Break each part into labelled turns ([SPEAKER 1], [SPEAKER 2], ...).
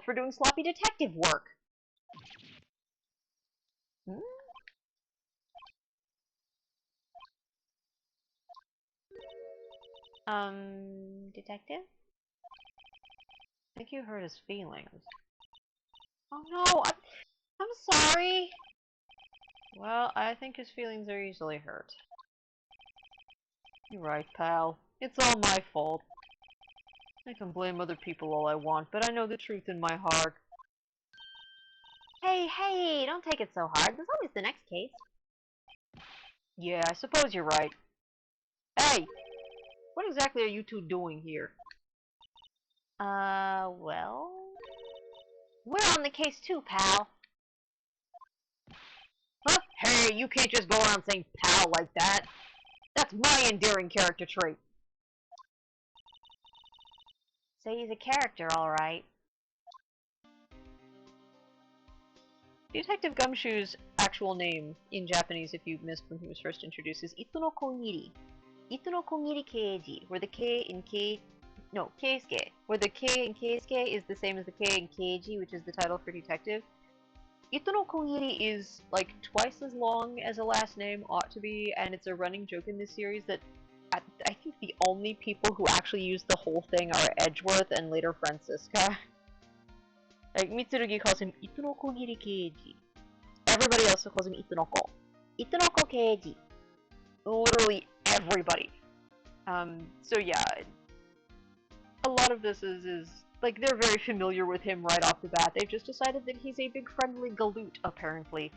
[SPEAKER 1] himself for doing sloppy detective work. Hmm? Detective? I think you hurt his feelings. Oh no, I'm sorry. Well, I think his feelings are easily hurt. You're right, pal. It's all my fault. I can blame other people all I want, but I know the truth in my heart. Hey, don't take it so hard. There's always the next case. Yeah, I suppose you're right. Hey! What exactly are you two doing here? Well... We're on the case too, pal. Huh? Hey, you can't just go around saying pal like that. That's my endearing character trait. So he's a character, alright. Detective Gumshoe's actual name in Japanese, if you missed when he was first introduced, is Ito no Kongiri. Ito no Kongiri Keiji, where the K in Keisuke, where the K in Keisuke is the same as the K in Keiji, which is the title for detective. Ito no Kongiri is like twice as long as a last name ought to be, and it's a running joke in this series that I think the only people who actually use the whole thing are Edgeworth and later Francisca. Like, Mitsurugi calls him Itonoko Giri Keiji. Everybody else calls him Itonoko. Itonoko Keiji. Literally everybody. So yeah. A lot of this is like, they're very familiar with him right off the bat. They've just decided that he's a big friendly galoot, apparently.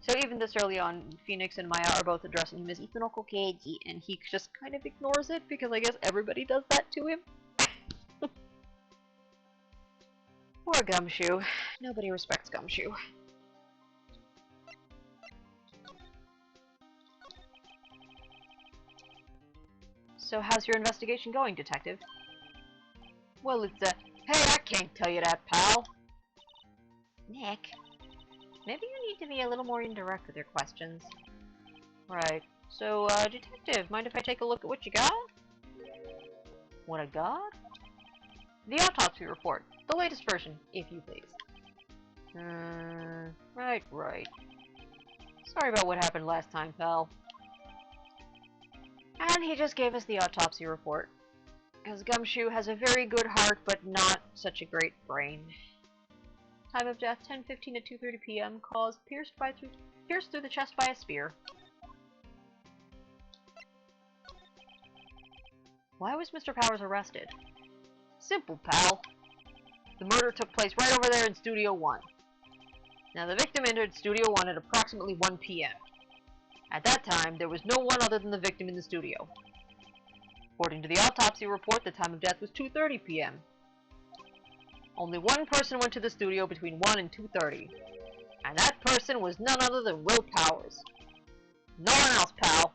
[SPEAKER 1] So even this early on, Phoenix and Maya are both addressing him as Itonoko Keiji, and he just kind of ignores it, because I guess everybody does that to him. Poor Gumshoe. Nobody respects Gumshoe. So how's your investigation going, Detective? Well, it's hey, I can't tell you that, pal. Nick, maybe you need to be a little more indirect with your questions. Right. So, Detective, mind if I take a look at what you got? What I got? The autopsy report. The latest version, if you please. Right. Sorry about what happened last time, pal. And he just gave us the autopsy report. Because Gumshoe has a very good heart, but not such a great brain. Time of death, 10:15 at 2:30 p.m. Cause, pierced through the chest by a spear. Why was Mr. Powers arrested? Simple, pal. The murder took place right over there in Studio 1. Now, the victim entered Studio 1 at approximately 1 p.m. At that time, there was no one other than the victim in the studio. According to the autopsy report, the time of death was 2:30 p.m. Only one person went to the studio between 1 and 2:30. And that person was none other than Will Powers. No one else, pal.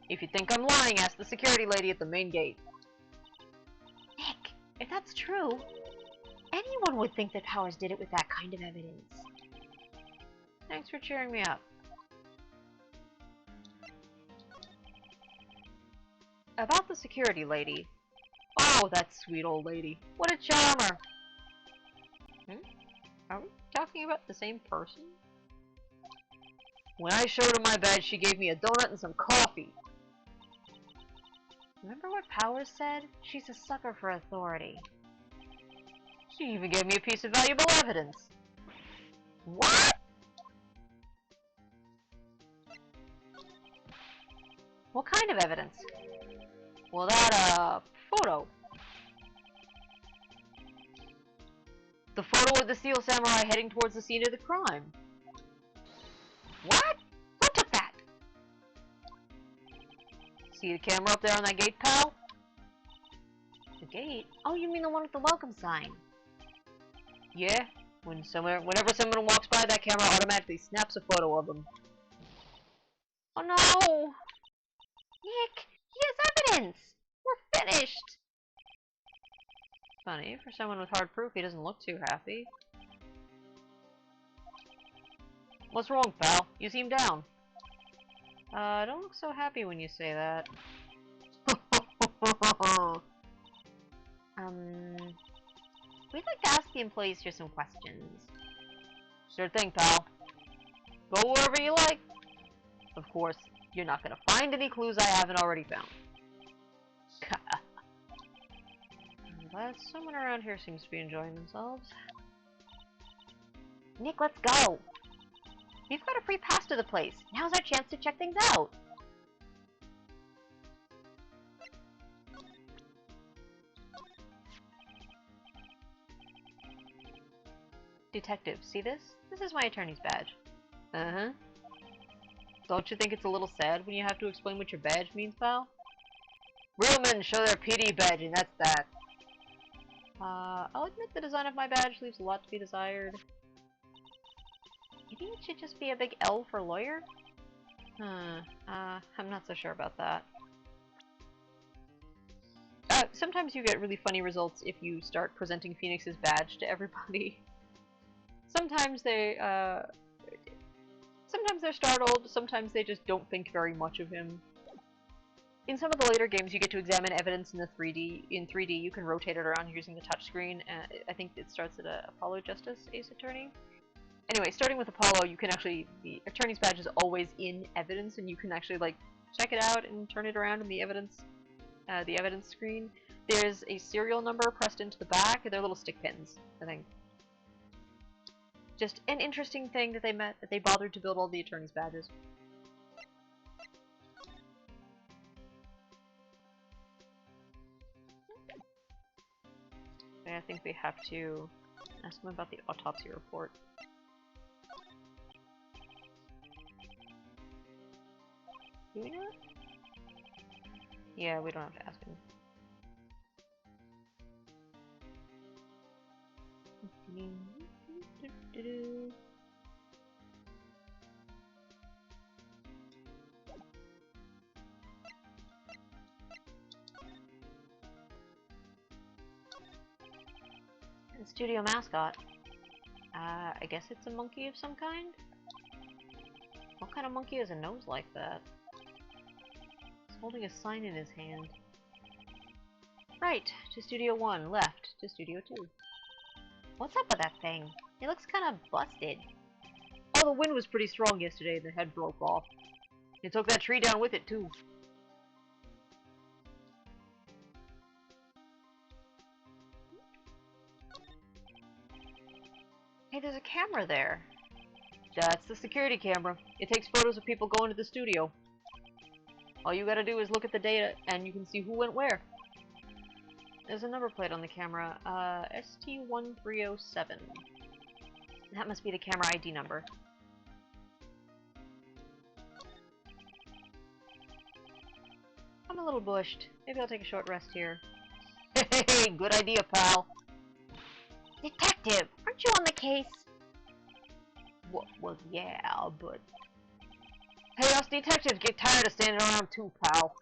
[SPEAKER 1] If you think I'm lying, ask the security lady at the main gate. Nick, if that's true, anyone would think that Powers did it with that kind of evidence. Thanks for cheering me up. About the security lady. Oh, that sweet old lady. What a charmer! Are we talking about the same person? When I showed her my bed, she gave me a donut and some coffee. Remember what Powers said? She's a sucker for authority. She even gave me a piece of valuable evidence. What? What kind of evidence? Well, that, photo. The photo of the Steel Samurai heading towards the scene of the crime. What? Who took that? See the camera up there on that gate, pal? The gate? Oh, you mean the one with the welcome sign? Yeah. Whenever someone walks by, that camera automatically snaps a photo of them. Oh no! Nick! He has evidence! We're finished! Funny, for someone with hard proof, he doesn't look too happy. What's wrong, pal? You seem down. Don't look so happy when you say that. We'd like to ask the employees here some questions. Sure thing, pal. Go wherever you like. Of course, you're not gonna find any clues I haven't already found. But someone around here seems to be enjoying themselves. Nick, let's go! We've got a free pass to the place. Now's our chance to check things out. Detective, see this? This is my attorney's badge. Uh-huh. Don't you think it's a little sad when you have to explain what your badge means, pal? Real men show their PD badge, and that's that. I'll admit the design of my badge leaves a lot to be desired. Maybe it should just be a big L for lawyer? I'm not so sure about that. Sometimes you get really funny results if you start presenting Phoenix's badge to everybody. Sometimes they're startled, sometimes they just don't think very much of him. In some of the later games, you get to examine evidence in the 3D. In 3D, you can rotate it around using the touchscreen. I think it starts at Apollo Justice Ace Attorney. Anyway, starting with Apollo, you can actually, the attorney's badge is always in evidence, and you can actually like check it out and turn it around in the evidence screen. There's a serial number pressed into the back, and they're little stick pins, I think. Just an interesting thing that they bothered to build all the attorney's badges. And I think we have to ask them about the autopsy report. Do we know it? Yeah, we don't have to ask him. The studio mascot. I guess it's a monkey of some kind? What kind of monkey has a nose like that? He's holding a sign in his hand. Right, to Studio 1, left, to Studio 2. What's up with that thing? It looks kinda busted. Oh, the wind was pretty strong yesterday and the head broke off. It took that tree down with it, too. Hey, there's a camera there. That's the security camera. It takes photos of people going to the studio. All you gotta do is look at the data, and you can see who went where. There's a number plate on the camera, ST1307. That must be the camera ID number. I'm a little bushed. Maybe I'll take a short rest here. Hey, good idea, pal. Detective, aren't you on the case? Well, yeah, but... Hey, us detectives get tired of standing around too, pal.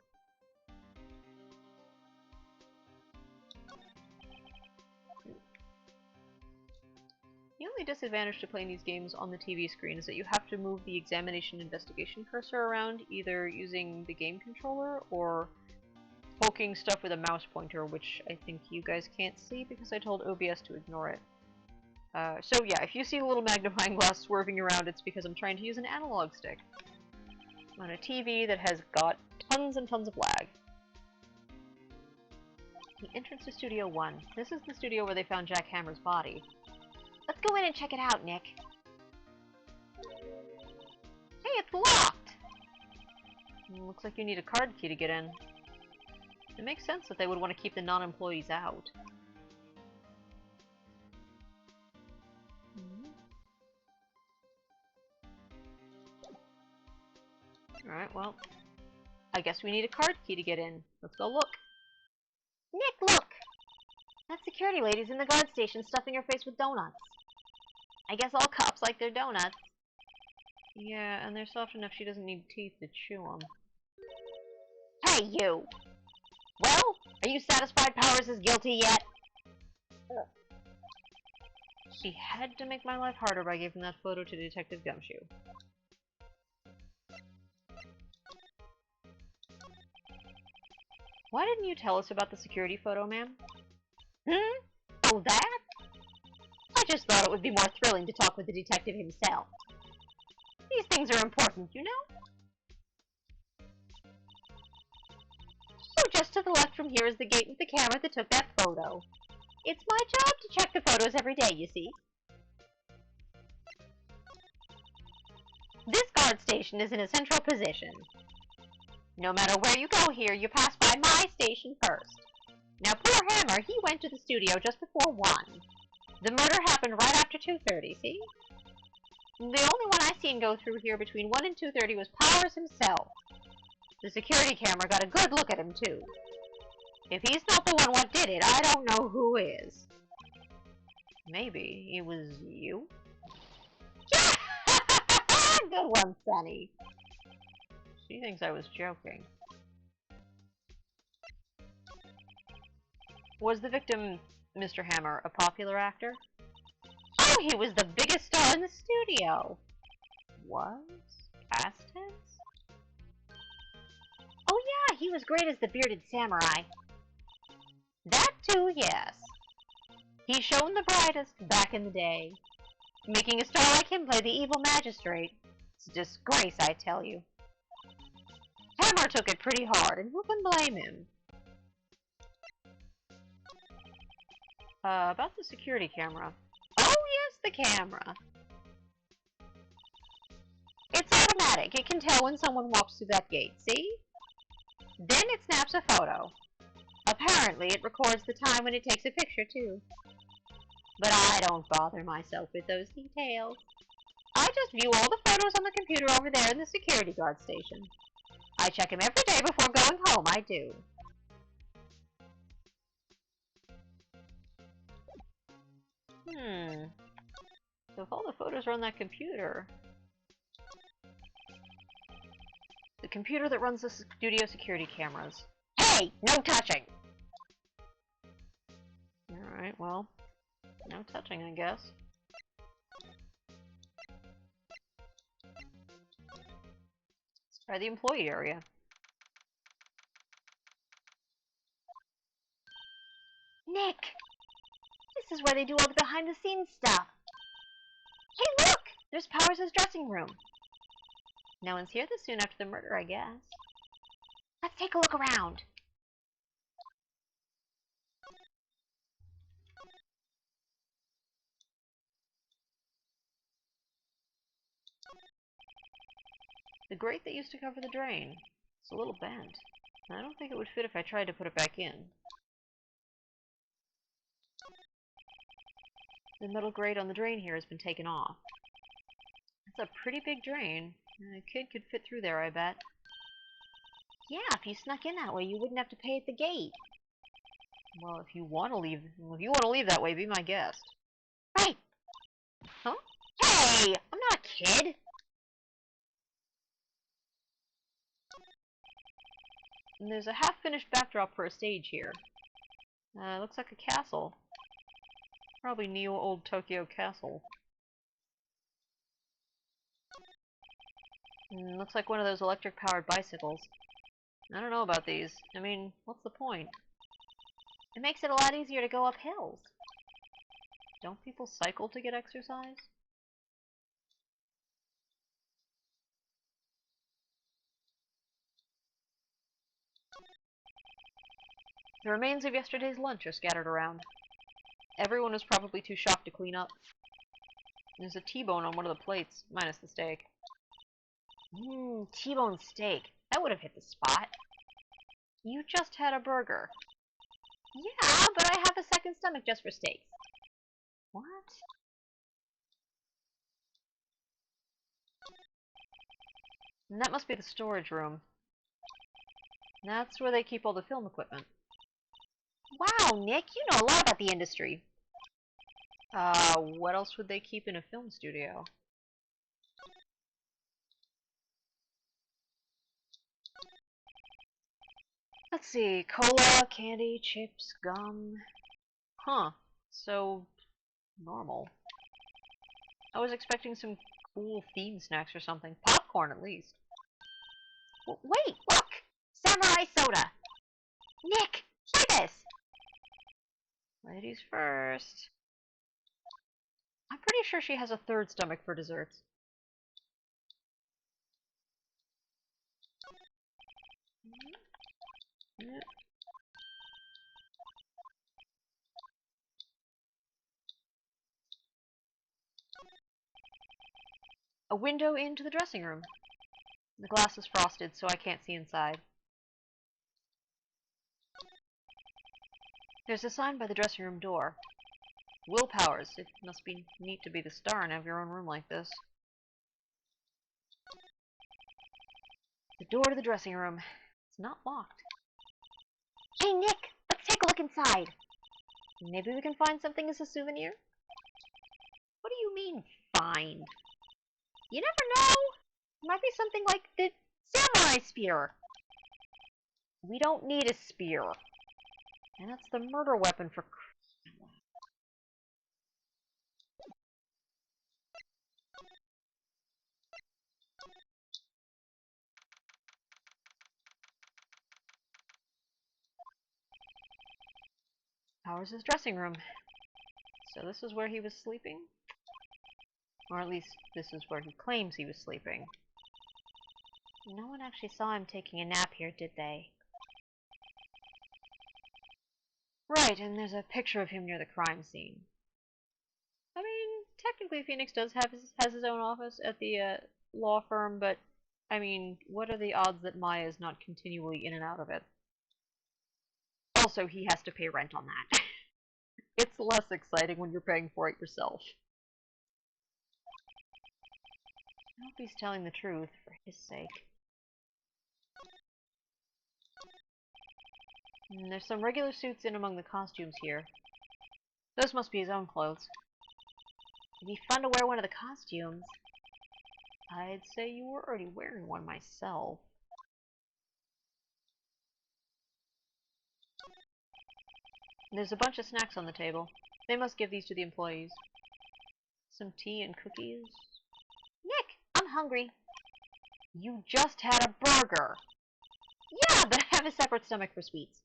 [SPEAKER 1] The only disadvantage to playing these games on the TV screen is that you have to move the examination investigation cursor around, either using the game controller or poking stuff with a mouse pointer, which I think you guys can't see because I told OBS to ignore it. So yeah, if you see a little magnifying glass swerving around, it's because I'm trying to use an analog stick on a TV that has got tons and tons of lag. The entrance to Studio 1. This is the studio where they found Jack Hammer's body. Let's go in and check it out, Nick. Hey, it's locked! Looks like you need a card key to get in. It makes sense that they would want to keep the non-employees out. Alright, well, I guess we need a card key to get in. Let's go look. Nick, look! That security lady's in the guard station stuffing her face with donuts. I guess all cops like their donuts. Yeah, and they're soft enough she doesn't need teeth to chew them. Hey, you! Well, are you satisfied Powers is guilty yet? She had to make my life harder by giving that photo to Detective Gumshoe. Why didn't you tell us about the security photo, ma'am? Oh, that? just thought it would be more thrilling to talk with the detective himself. These things are important, you know? So just to the left from here is the gate with the camera that took that photo. It's my job to check the photos every day, you see. This guard station is in a central position. No matter where you go here, you pass by my station first. Now poor Hammer, he went to the studio just before 1. The murder happened right after 2:30, see? The only one I seen go through here between 1 and 2:30 was Powers himself. The security camera got a good look at him, too. If he's not the one what did it, I don't know who is. Maybe it was you? Good one, Sonny. She thinks I was joking. Was the victim, Mr. Hammer, a popular actor? Oh, he was the biggest star in the studio. Was? Past tense? Oh yeah, he was great as the bearded samurai. That too, yes. He shone the brightest back in the day. Making a star like him play the evil magistrate. It's a disgrace, I tell you. Hammer took it pretty hard, and who can blame him? About the security camera. Oh yes, the camera. It's automatic. It can tell when someone walks through that gate, see? Then it snaps a photo. Apparently, it records the time when it takes a picture, too. But I don't bother myself with those details. I just view all the photos on the computer over there in the security guard station. I check them every day before going home, I do. So if all the photos are on that computer... The computer that runs the studio security cameras. Hey! No touching! Alright, well... No touching, I guess. Let's try the employee area. Nick! This is where they do all the behind-the-scenes stuff. Hey, look! There's Powers' dressing room. No one's here this soon after the murder, I guess. Let's take a look around. The grate that used to cover the drain. It's a little bent. I don't think it would fit if I tried to put it back in. The metal grate on the drain here has been taken off. It's a pretty big drain. A kid could fit through there, I bet. Yeah, if you snuck in that way, you wouldn't have to pay at the gate. Well, if you want to leave that way, be my guest. Right. Huh? Hey, I'm not a kid. And there's a half-finished backdrop for a stage here. Looks like a castle. Probably Neo Old Tokyo Castle. Looks like one of those electric-powered bicycles. I don't know about these. I mean, what's the point? It makes it a lot easier to go up hills. Don't people cycle to get exercise? The remains of yesterday's lunch are scattered around. Everyone was probably too shocked to clean up. There's a T-bone on one of the plates, minus the steak. T-bone steak. That would have hit the spot. You just had a burger. Yeah, but I have a second stomach just for steaks. What? And that must be the storage room. That's where they keep all the film equipment. Wow, Nick, you know a lot about the industry. What else would they keep in a film studio? Let's see, cola, candy, chips, gum. Huh, so normal. I was expecting some cool theme snacks or something. Popcorn, at least. Wait, look! Samurai soda! Nick, try this! Ladies first. pretty sure she has a third stomach for desserts. A window into the dressing room. The glass is frosted, so I can't see inside. There's a sign by the dressing room door. Will Powers. It must be neat to be the star and have your own room like this. The door to the dressing room. It's not locked. Hey, Nick! Let's take a look inside. Maybe we can find something as a souvenir? What do you mean, find? You never know! It might be something like the samurai spear. We don't need a spear. And that's the murder weapon for... Powers' dressing room. So this is where he was sleeping? Or at least this is where he claims he was sleeping. No one actually saw him taking a nap here, did they? Right, and there's a picture of him near the crime scene. I mean, technically Phoenix does have has his own office at the law firm, but I mean, what are the odds that Maya is not continually in and out of it? Also, he has to pay rent on that. It's less exciting when you're paying for it yourself. I hope he's telling the truth, for his sake. And there's some regular suits in among the costumes here. Those must be his own clothes. It'd be fun to wear one of the costumes. I'd say you were already wearing one myself. There's a bunch of snacks on the table. They must give these to the employees. Some tea and cookies. Nick, I'm hungry. You just had a burger. Yeah, but I have a separate stomach for sweets.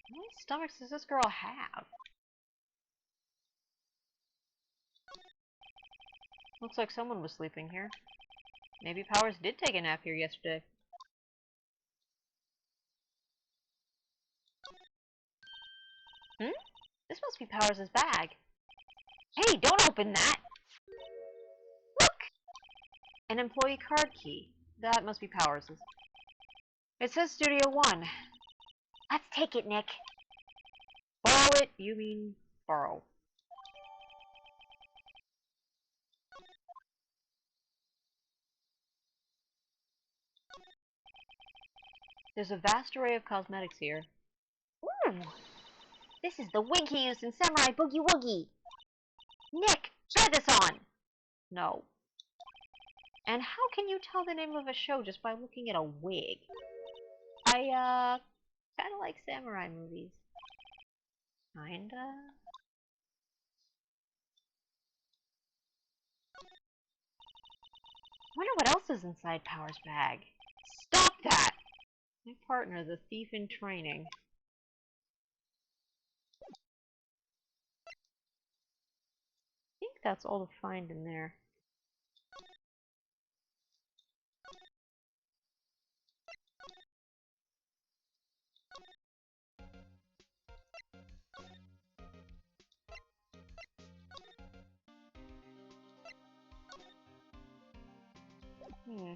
[SPEAKER 1] How many stomachs does this girl have? Looks like someone was sleeping here. Maybe Powers did take a nap here yesterday. Hmm? This must be Powers' bag. Hey, don't open that! Look! An employee card key. That must be Powers'. It says Studio 1. Let's take it, Nick. Borrow it? You mean borrow. There's a vast array of cosmetics here. Ooh! This is the wig he used in Samurai Boogie Woogie! Nick, try this on! No. And how can you tell the name of a show just by looking at a wig? I, kinda like samurai movies. Kinda? Wonder what else is inside Power's bag. Stop that! My partner, the thief in training. I think that's all to find in there. Hmm.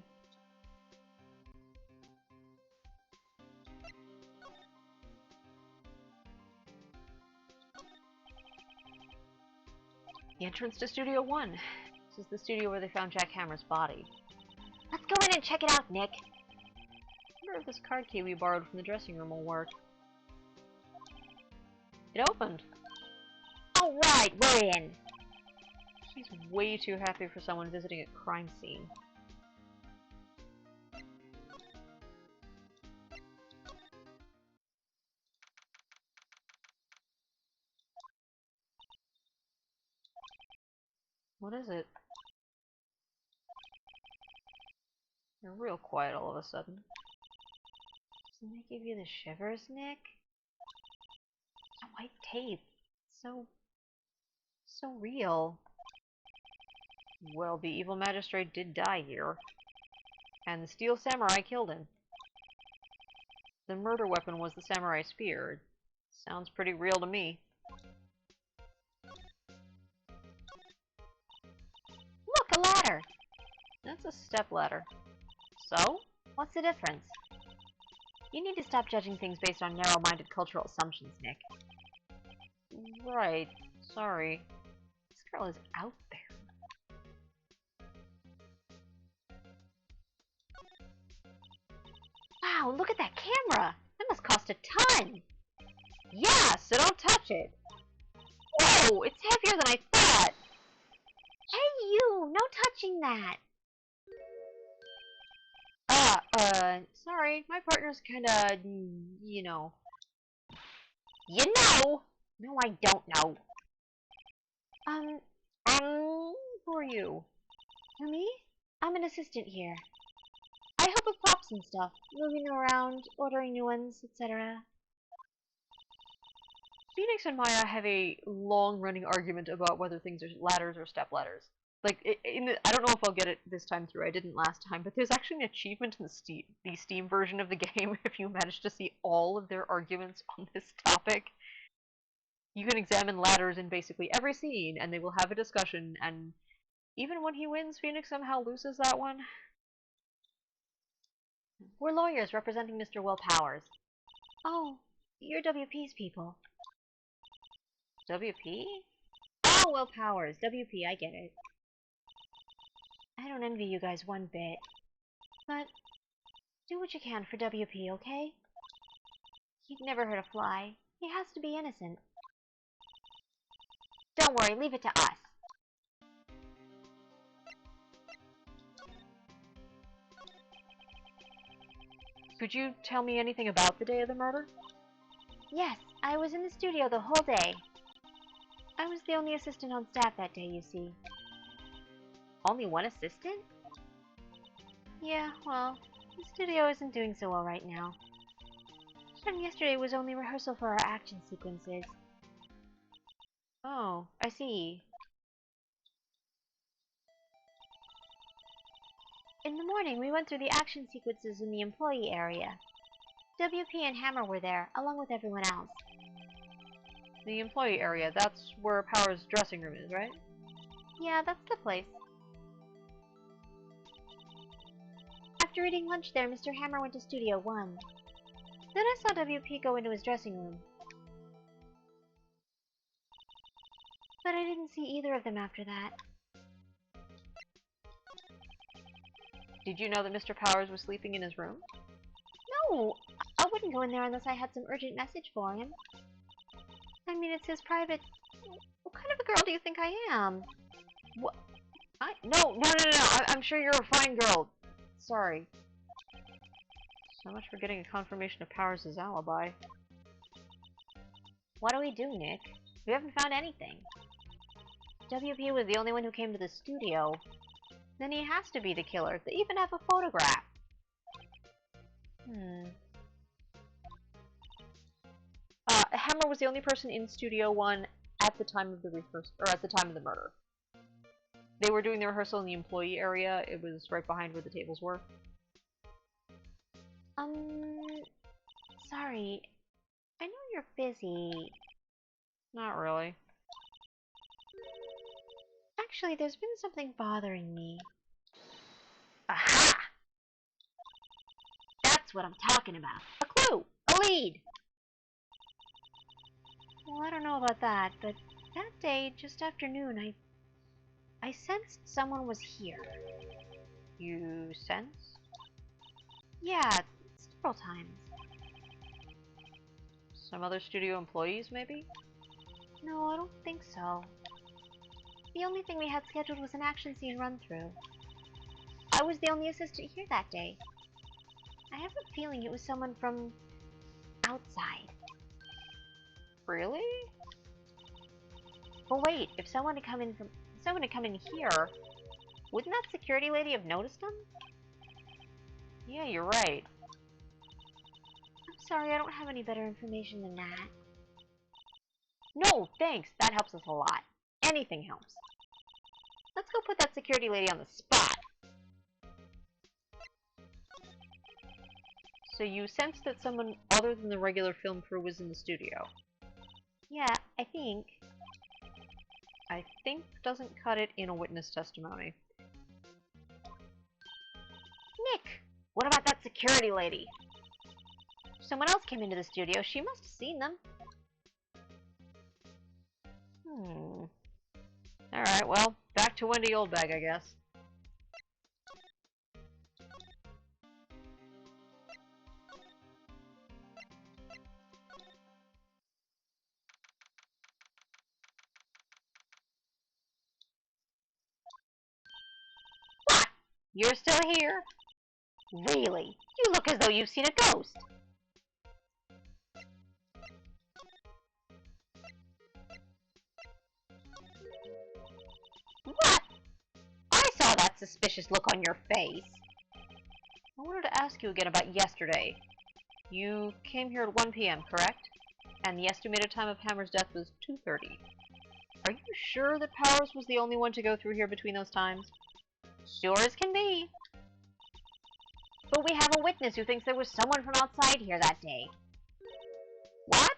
[SPEAKER 1] The entrance to Studio 1. This is the studio where they found Jack Hammer's body. Let's go in and check it out, Nick. I wonder if this card key we borrowed from the dressing room will work. It opened. Alright, we're in. She's way too happy for someone visiting a crime scene. What is it? You're real quiet all of a sudden. Doesn't that give you the shivers, Nick? That white tape. So real. Well, the evil magistrate did die here, and the steel samurai killed him. The murder weapon was the samurai spear. Sounds pretty real to me.
[SPEAKER 2] Look, a ladder!
[SPEAKER 1] That's a step ladder. So?
[SPEAKER 2] What's the difference? You need to stop judging things based on narrow-minded cultural assumptions, Nick.
[SPEAKER 1] Right. Sorry. This girl is out there.
[SPEAKER 2] Wow, look at that camera! That must cost a ton!
[SPEAKER 1] Yeah, so don't touch it! Whoa, it's heavier than I thought!
[SPEAKER 2] Hey you! No touching that!
[SPEAKER 1] Sorry, my partner's kinda, you know.
[SPEAKER 2] You know!
[SPEAKER 1] No, I don't know.
[SPEAKER 2] Um,
[SPEAKER 1] Who are you?
[SPEAKER 2] who, me? I'm an assistant here. I help with props and stuff, moving them around, ordering new ones, etc.
[SPEAKER 1] Phoenix and Maya have a long-running argument about whether things are ladders or step ladders. Like, I don't know if I'll get it this time through. I didn't last time, but there's actually an achievement in the Steam version of the game if you manage to see all of their arguments on this topic. You can examine ladders in basically every scene, and they will have a discussion, and even when he wins, Phoenix somehow loses that one.
[SPEAKER 2] We're lawyers representing Mr. Will Powers. Oh, you're WP's people.
[SPEAKER 1] WP?
[SPEAKER 2] Oh, Will Powers, WP, I get it. I don't envy you guys one bit. But, do what you can for WP, okay? He'd never hurt a fly. He has to be innocent. Don't worry, leave it to us.
[SPEAKER 1] Could you tell me anything about the day of the murder?
[SPEAKER 2] Yes, I was in the studio the whole day. I was the only assistant on staff that day, you see.
[SPEAKER 1] Only one assistant?
[SPEAKER 2] Yeah, well, the studio isn't doing so well right now. And yesterday was only rehearsal for our action sequences.
[SPEAKER 1] Oh, I see.
[SPEAKER 2] In the morning, we went through the action sequences in the employee area. WP and Hammer were there, along with everyone else.
[SPEAKER 1] The employee area, that's where Power's dressing room is, right?
[SPEAKER 2] Yeah, that's the place. After eating lunch there, Mr. Hammer went to Studio 1. Then I saw WP go into his dressing room. But I didn't see either of them after that.
[SPEAKER 1] Did you know that Mr. Powers was sleeping in his room?
[SPEAKER 2] No! I wouldn't go in there unless I had some urgent message for him. I mean, it's his private... What kind of a girl do you think I am?
[SPEAKER 1] What? No. I'm sure you're a fine girl. Sorry. So much for getting a confirmation of Powers' alibi.
[SPEAKER 2] What do we do, Nick? We haven't found anything. WP was the only one who came to the studio. Then he has to be the killer. They even have a photograph.
[SPEAKER 1] Hammer was the only person in Studio 1 at the time of the rehearsal, or at the time of the murder. They were doing the rehearsal in the employee area. It was right behind where the tables were.
[SPEAKER 2] Sorry. I know you're busy.
[SPEAKER 1] Not really.
[SPEAKER 2] Actually, there's been something bothering me.
[SPEAKER 1] Aha!
[SPEAKER 2] That's what I'm talking about. A clue! A lead! Well, I don't know about that, but that day, just after noon, I sensed someone was here.
[SPEAKER 1] You sense?
[SPEAKER 2] Yeah, several times.
[SPEAKER 1] Some other studio employees, maybe?
[SPEAKER 2] No, I don't think so. The only thing we had scheduled was an action scene run-through. I was the only assistant here that day. I have a feeling it was someone from... outside.
[SPEAKER 1] Really?
[SPEAKER 2] But wait, if someone had come in here, wouldn't that security lady have noticed him?
[SPEAKER 1] Yeah, you're right.
[SPEAKER 2] I'm sorry, I don't have any better information than that.
[SPEAKER 1] No, thanks. That helps us a lot. Anything helps. Let's go put that security lady on the spot. So you sensed that someone other than the regular film crew was in the studio?
[SPEAKER 2] Yeah, I think.
[SPEAKER 1] I think doesn't cut it in a witness testimony.
[SPEAKER 2] Nick, what about that security lady? Someone else came into the studio. She must have seen them.
[SPEAKER 1] Alright, well, back to Wendy Oldbag, I guess.
[SPEAKER 2] What? You're still here? Really? You look as though you've seen a ghost. What? I saw that suspicious look on your face.
[SPEAKER 1] I wanted to ask you again about yesterday. You came here at 1 p.m., correct? And the estimated time of Hammer's death was 2:30. Are you sure that Powers was the only one to go through here between those times?
[SPEAKER 2] Sure as can be. But we have a witness who thinks there was someone from outside here that day.
[SPEAKER 1] What?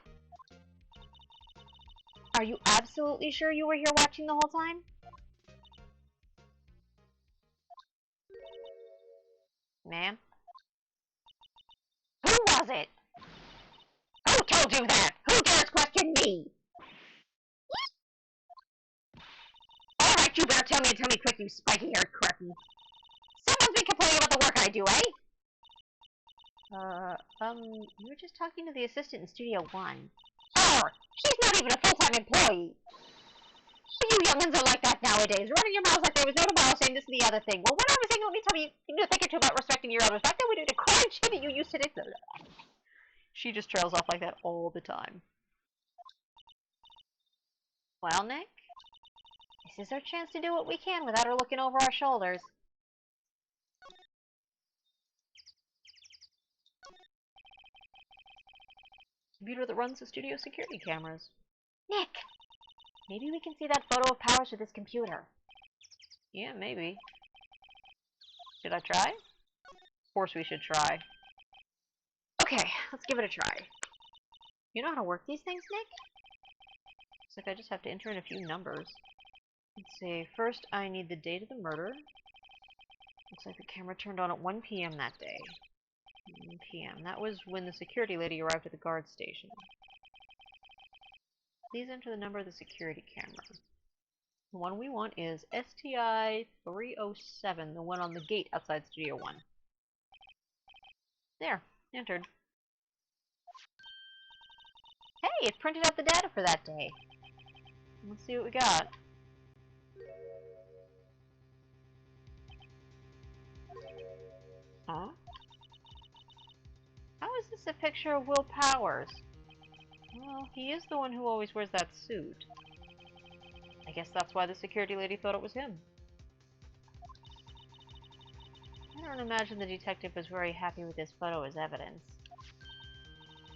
[SPEAKER 2] Are you absolutely sure you were here watching the whole time?
[SPEAKER 1] Ma'am?
[SPEAKER 2] Who was it? Who told you that? Who dares question me? Alright, you better tell me and tell me quick, you spiky-haired curtain. Someone's been complaining about the work I do, eh?
[SPEAKER 1] You were just talking to the assistant in Studio 1.
[SPEAKER 2] Her! She's not even a full-time employee! You youngins are like that nowadays, running your mouths like there was no tomorrow, saying this and the other thing. Well, when I was saying, let me tell you, you need to think or two about respecting your elders. Back then we did a crime shit that you used to do.
[SPEAKER 1] She just trails off like that all the time.
[SPEAKER 2] Well, Nick, this is our chance to do what we can without her looking over our shoulders.
[SPEAKER 1] Computer that runs the studio security cameras.
[SPEAKER 2] Nick, maybe we can see that photo of Powers with this computer.
[SPEAKER 1] Yeah, maybe. Should I try? Of course we should try.
[SPEAKER 2] Okay, let's give it a try.
[SPEAKER 1] You know how to work these things, Nick? Looks like I just have to enter in a few numbers. Let's see, first I need the date of the murder. Looks like the camera turned on at 1 p.m. that day. 1 p.m. That was when the security lady arrived at the guard station. Please enter the number of the security camera. The one we want is STI 307, the one on the gate outside Studio 1. There, entered.
[SPEAKER 2] Hey, it printed out the data for that day.
[SPEAKER 1] Let's see what we got. Huh? How is this a picture of Will Powers? Well, he is the one who always wears that suit. I guess that's why the security lady thought it was him. I don't imagine the detective was very happy with this photo as evidence.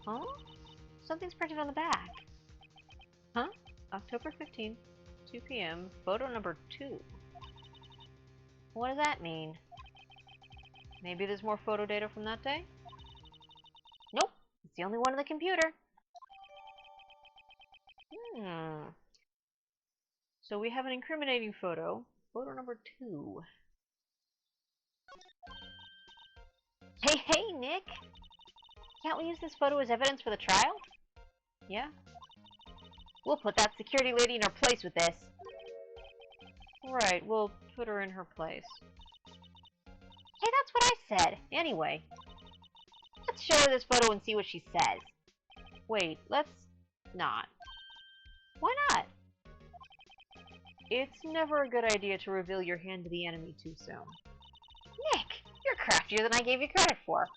[SPEAKER 1] Huh? Something's printed on the back. Huh? October 15th, 2 p.m., photo number 2.
[SPEAKER 2] What does that mean?
[SPEAKER 1] Maybe there's more photo data from that day?
[SPEAKER 2] Nope, it's the only one on the computer.
[SPEAKER 1] So we have an incriminating photo. Photo number 2.
[SPEAKER 2] Hey, Nick! Can't we use this photo as evidence for the trial?
[SPEAKER 1] Yeah?
[SPEAKER 2] We'll put that security lady in her place with this.
[SPEAKER 1] Right, we'll put her in her place.
[SPEAKER 2] Hey, that's what I said. Anyway, let's show her this photo and see what she says.
[SPEAKER 1] Wait, let's not.
[SPEAKER 2] Why not?
[SPEAKER 1] It's never a good idea to reveal your hand to the enemy too soon.
[SPEAKER 2] Nick, you're craftier than I gave you credit for.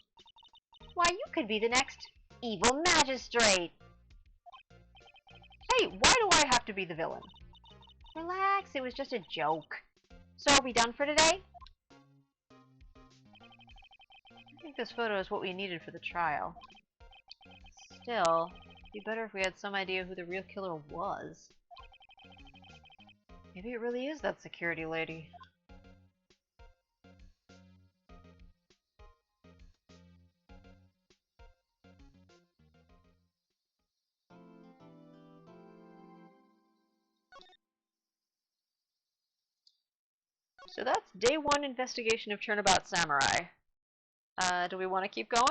[SPEAKER 2] Why, you could be the next evil magistrate.
[SPEAKER 1] Hey, why do I have to be the villain?
[SPEAKER 2] Relax, it was just a joke. So are we done for today?
[SPEAKER 1] I think this photo is what we needed for the trial. Still, it'd be better if we had some idea who the real killer was. Maybe it really is that security lady. So that's day 1 investigation of Turnabout Samurai. Do we want to keep going?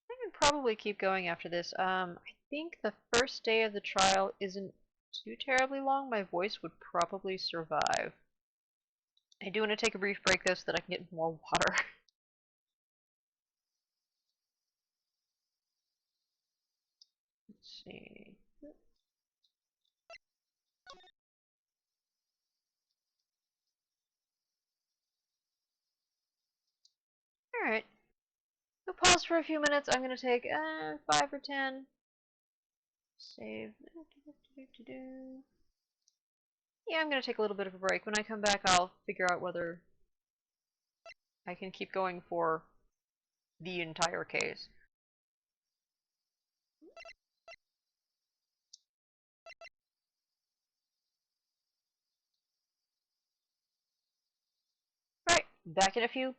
[SPEAKER 1] I can probably keep going after this. I think the first day of the trial isn't too terribly long. My voice would probably survive. I do want to take a brief break though so that I can get more water. Let's see. Alright. We'll pause for a few minutes. I'm going to take 5 or 10. Save. Yeah, I'm going to take a little bit of a break. When I come back, I'll figure out whether I can keep going for the entire case. Right, back in a few.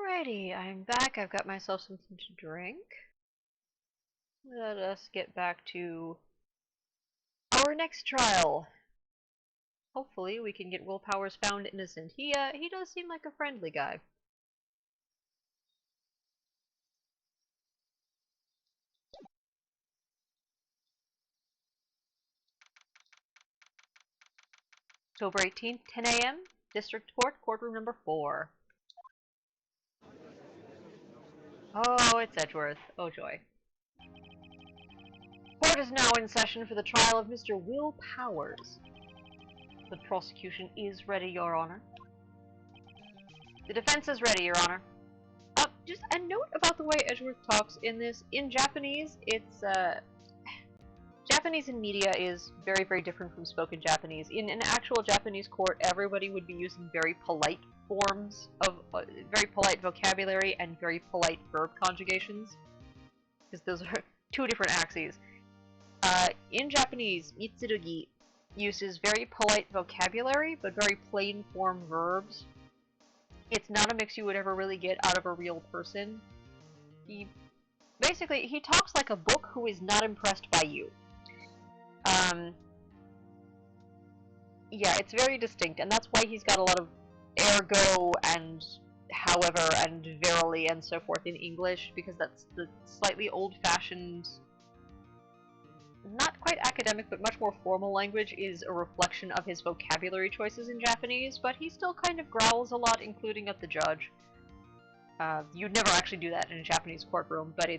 [SPEAKER 1] Alrighty, I'm back. I've got myself something to drink. Let us get back to our next trial. Hopefully we can get Willpower's found innocent. He does seem like a friendly guy. October 18th, 10 a.m., District Court, Courtroom number 4. Oh, it's Edgeworth. Oh joy. Court is now in session for the trial of Mr. Will Powers. The prosecution is ready, Your Honor. The defense is ready, Your Honor. Just a note about the way Edgeworth talks in this. In Japanese, it's, Japanese in media is very, very different from spoken Japanese. In an actual Japanese court, everybody would be using very polite forms of, very polite vocabulary and very polite verb conjugations. Because those are two different axes. In Japanese, Mitsurugi uses very polite vocabulary, but very plain form verbs. It's not a mix you would ever really get out of a real person. He talks like a book who is not impressed by you. Yeah, it's very distinct, and that's why he's got a lot of ergo and however and verily and so forth in English, because that's the slightly old-fashioned, not quite academic, but much more formal language is a reflection of his vocabulary choices in Japanese, but he still kind of growls a lot, including at the judge. You'd never actually do that in a Japanese courtroom, but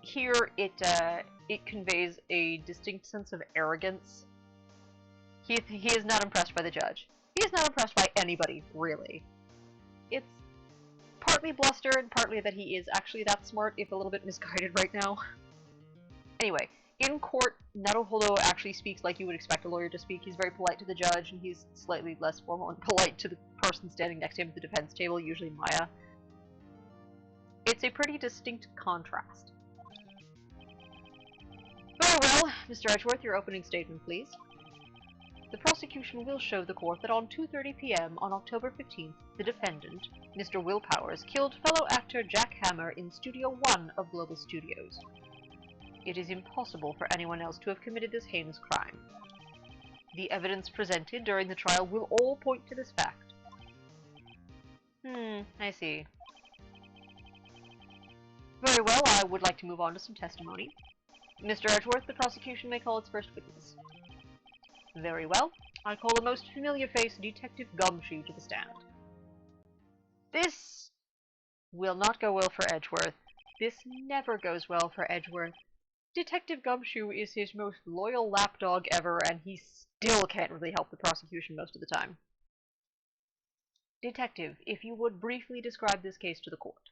[SPEAKER 1] here it conveys a distinct sense of arrogance. He is not impressed by the judge. He is not impressed by anybody, really. It's partly bluster and partly that he is actually that smart, if a little bit misguided right now. Anyway, in court, Naruhodo actually speaks like you would expect a lawyer to speak. He's very polite to the judge, and he's slightly less formal and polite to the person standing next to him at the defense table, usually Maya. It's a pretty distinct contrast. Very well, Mr. Edgeworth, your opening statement, please. The prosecution will show the court that on 2:30 p.m. on October 15th, the defendant, Mr. Will Powers, killed fellow actor Jack Hammer in Studio 1 of Global Studios. It is impossible for anyone else to have committed this heinous crime. The evidence presented during the trial will all point to this fact. I see. Very well, I would like to move on to some testimony. Mr. Edgeworth, the prosecution may call its first witness. Very well. I call a most familiar face, Detective Gumshoe, to the stand. This will not go well for Edgeworth. This never goes well for Edgeworth. Detective Gumshoe is his most loyal lapdog ever, and he still can't really help the prosecution most of the time. Detective, if you would briefly describe this case to the court.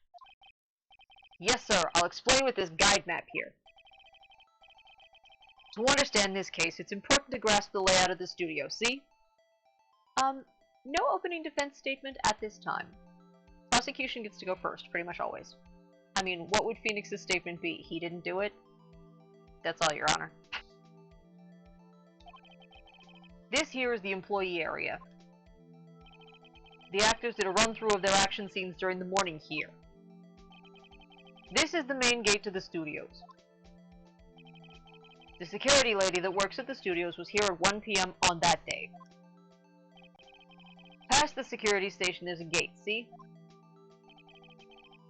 [SPEAKER 1] Yes, sir. I'll explain with this guide map here. To understand this case, it's important to grasp the layout of the studio, see? No opening defense statement at this time. Prosecution gets to go first, pretty much always. I mean, what would Phoenix's statement be? He didn't do it? That's all, Your Honor. This here is the employee area. The actors did a run-through of their action scenes during the morning here. This is the main gate to the studios. The security lady that works at the studios was here at 1 p.m. on that day. Past the security station there's a gate, see?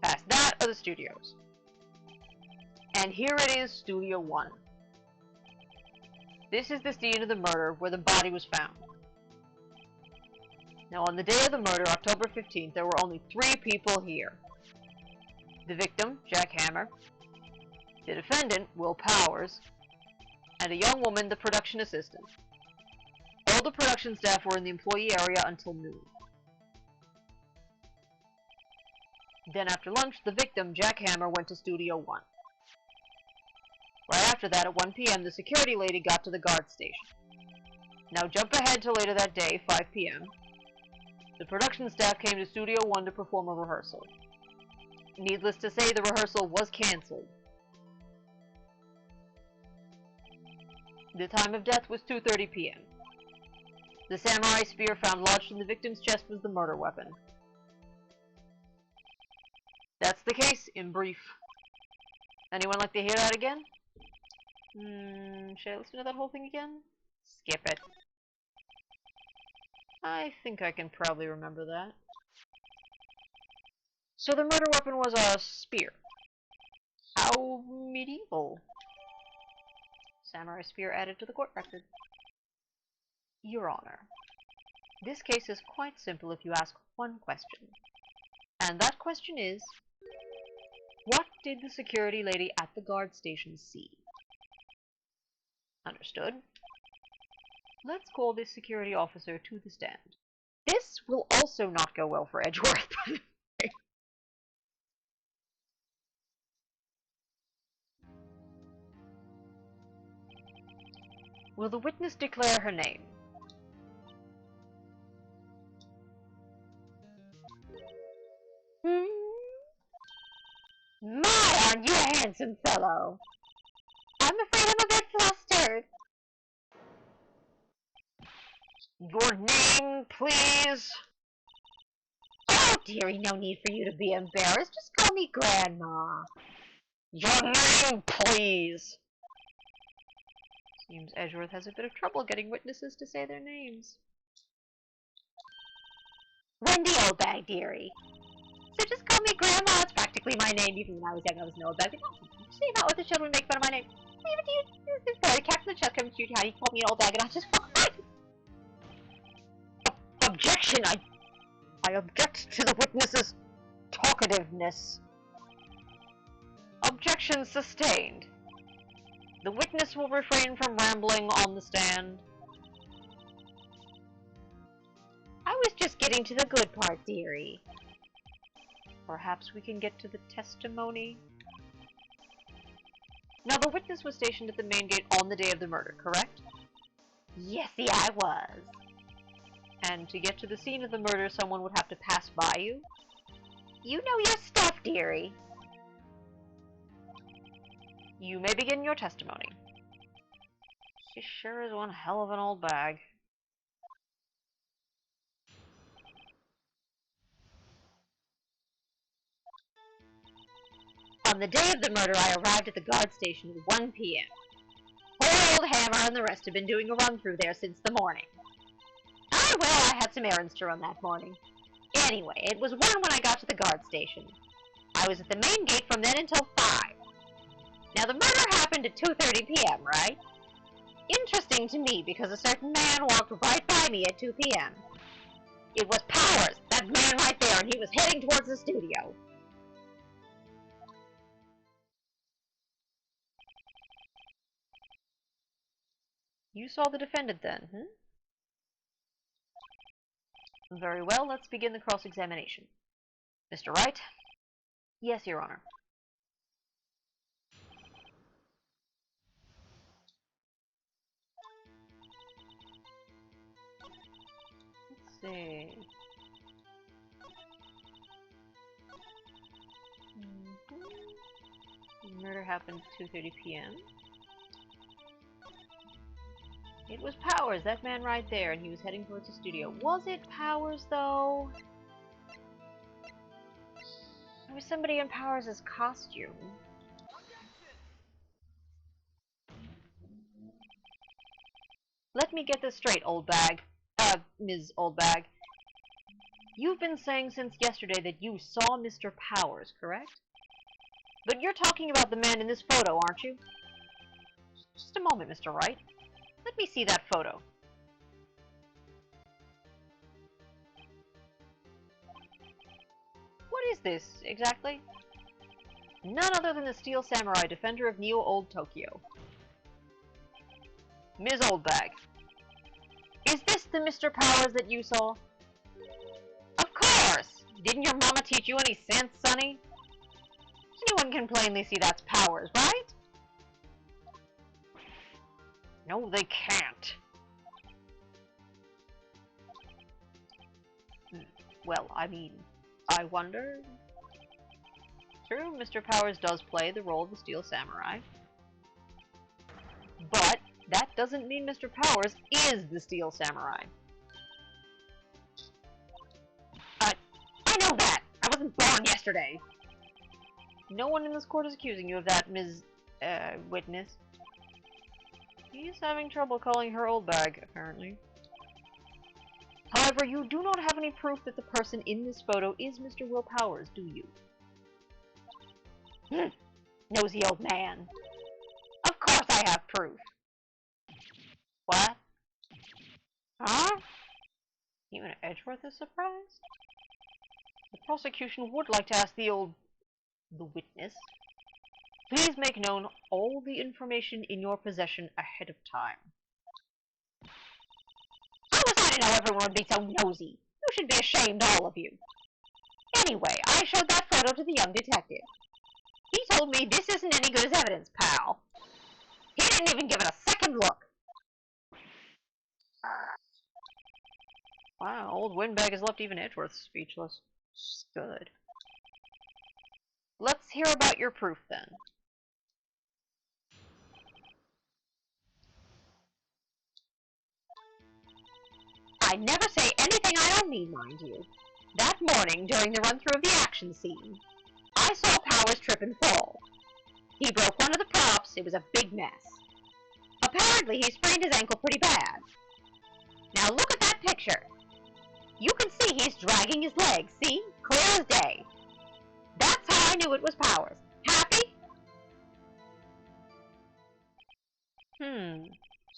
[SPEAKER 1] Past that are the studios. And here it is, Studio 1. This is the scene of the murder where the body was found. Now on the day of the murder, October 15th, there were only 3 people here. The victim, Jack Hammer, the defendant, Will Powers, and a young woman, the production assistant. All the production staff were in the employee area until noon. Then after lunch, the victim, Jack Hammer, went to Studio 1. Right after that, at 1 p.m., the security lady got to the guard station. Now jump ahead to later that day, 5 p.m. The production staff came to Studio 1 to perform a rehearsal. Needless to say, the rehearsal was cancelled. The time of death was 2:30 p.m. The samurai spear found lodged in the victim's chest was the murder weapon. That's the case, in brief. Anyone like to hear that again? Should I listen to that whole thing again? Skip it. I think I can probably remember that. So the murder weapon was a spear. How medieval. Samurai spear added to the court record. Your Honor, this case is quite simple if you ask one question. And that question is, what did the security lady at the guard station see? Understood. Let's call this security officer to the stand. This will also not go well for Edgeworth. Will the witness declare her name?
[SPEAKER 2] My, aren't you a handsome fellow? I'm afraid I'm a bit flustered.
[SPEAKER 1] Your name, please?
[SPEAKER 2] Oh, dearie, no need for you to be embarrassed. Just call me Grandma.
[SPEAKER 1] Your name, please! Seems Edgeworth has a bit of trouble getting witnesses to say their names.
[SPEAKER 2] Wendy Oldbag, dearie. So just call me Grandma. It's practically my name. Even when I was young, I was no Oldbag. See about what the children make fun of my name. Even you, the captain of the chest comes to you, he called me an Oldbag, and I was just fine.
[SPEAKER 1] Objection! I object to the witness's talkativeness. Objection sustained. The witness will refrain from rambling on the stand.
[SPEAKER 2] I was just getting to the good part, dearie.
[SPEAKER 1] Perhaps we can get to the testimony? Now, the witness was stationed at the main gate on the day of the murder, correct?
[SPEAKER 2] Yesy, I was.
[SPEAKER 1] And to get to the scene of the murder, someone would have to pass by you?
[SPEAKER 2] You know your stuff, dearie.
[SPEAKER 1] You may begin your testimony. She sure is one hell of an old bag.
[SPEAKER 2] On the day of the murder, I arrived at the guard station at 1 p.m. Poor old Hammer and the rest have been doing a run-through there since the morning. Ah, well, I had some errands to run that morning. Anyway, it was 1 when I got to the guard station. I was at the main gate from then until 5. Now, the murder happened at 2:30 p.m., right? Interesting to me, because a certain man walked right by me at 2 p.m. It was Powers, that man right there, and he was heading towards the studio.
[SPEAKER 1] You saw the defendant then, Very well, let's begin the cross-examination. Mr. Wright? Yes, Your Honor. Let's see. The murder happened at 2:30 p.m. It was Powers, that man right there, and he was heading towards the studio. Was it Powers, though? It was somebody in Powers' costume. Let me get this straight, old bag. Ms. Oldbag. You've been saying since yesterday that you saw Mr. Powers, correct? But you're talking about the man in this photo, aren't you? Just a moment, Mr. Wright. Let me see that photo. What is this, exactly? None other than the Steel Samurai, defender of Neo Old Tokyo. Ms. Oldbag. Is this the Mr. Powers that you saw? Of course! Didn't your mama teach you any sense, sonny? Anyone can plainly see that's Powers, right? No, they can't. Well, I mean, I wonder... True, Mr. Powers does play the role of the Steel Samurai. But that doesn't mean Mr. Powers is the Steel Samurai. I know that! I wasn't born yesterday! No one in this court is accusing you of that, Ms. Witness. He's having trouble calling her old bag, apparently. However, you do not have any proof that the person in this photo is Mr. Will Powers, do you? Nosy old man. Of course I have proof. What? Huh? Even Edgeworth is surprised? The prosecution would like to ask the witness. Please make known all the information in your possession ahead of time. How was I to know everyone would be so nosy? You should be ashamed, all of you. Anyway, I showed that photo to the young detective. He told me this isn't any good as evidence, pal. He didn't even give it a second look. Wow, old Windbag has left even Edgeworth speechless. Good. Let's hear about your proof, then. I never say anything I don't mean, mind you. That morning, during the run-through of the action scene, I saw Powers trip and fall. He broke one of the props. It was a big mess. Apparently, he sprained his ankle pretty bad. Now look at that picture. You can see he's dragging his legs, see? Clear as day. That's how I knew it was Powers. Happy?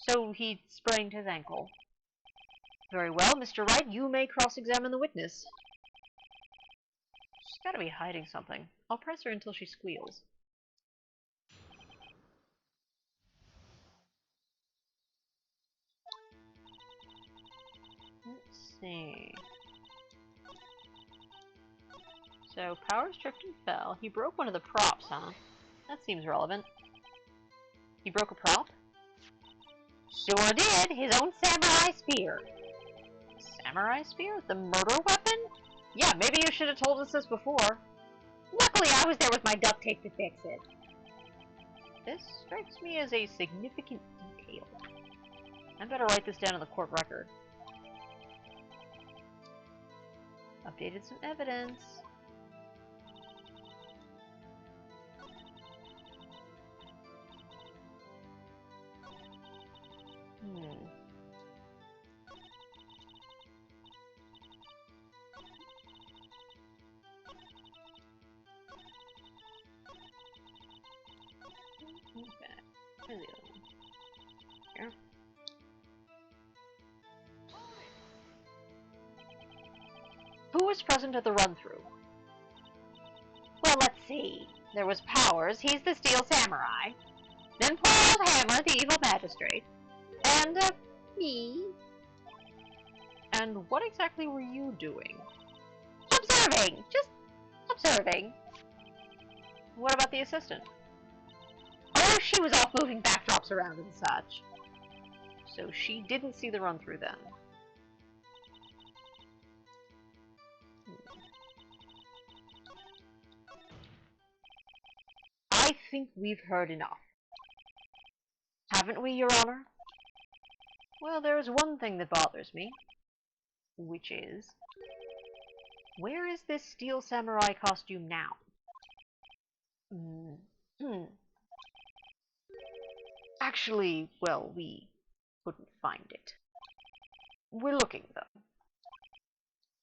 [SPEAKER 1] So he sprained his ankle. Very well, Mr. Wright, you may cross-examine the witness. She's gotta be hiding something. I'll press her until she squeals. Let's see. So, Powers tripped and fell. He broke one of the props, huh? That seems relevant. He broke a prop? Sure did. His own samurai spear. Samurai spear? The murder weapon? Yeah, maybe you should have told us this before. Luckily, I was there with my duct tape to fix it. This strikes me as a significant detail. I better write this down in the court record. Updated some evidence. Okay. Here. Who was present at the run-through? Well, let's see. There was Powers, he's the Steel Samurai. Then poor old Hammer, the evil magistrate. And, me. And what exactly were you doing? Observing! Just observing. What about the assistant? Oh, she was off moving backdrops around and such. So she didn't see the run-through then. I think we've heard enough. Haven't we, Your Honor? Well, there is one thing that bothers me. Which is... where is this Steel Samurai costume now? Actually, well, we couldn't find it. We're looking,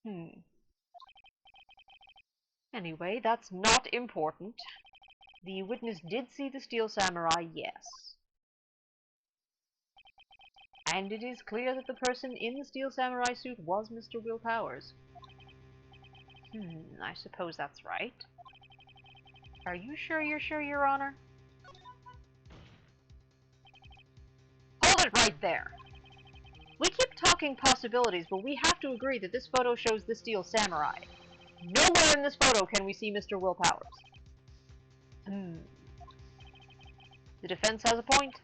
[SPEAKER 1] though. Anyway, that's not important. The witness did see the Steel Samurai, yes. And it is clear that the person in the Steel Samurai suit was Mr. Will Powers. I suppose that's right. Are you sure you're sure, Your Honor? Hold it right there! We keep talking possibilities, but we have to agree that this photo shows the Steel Samurai. Nowhere in this photo can we see Mr. Will Powers. The defense has a point.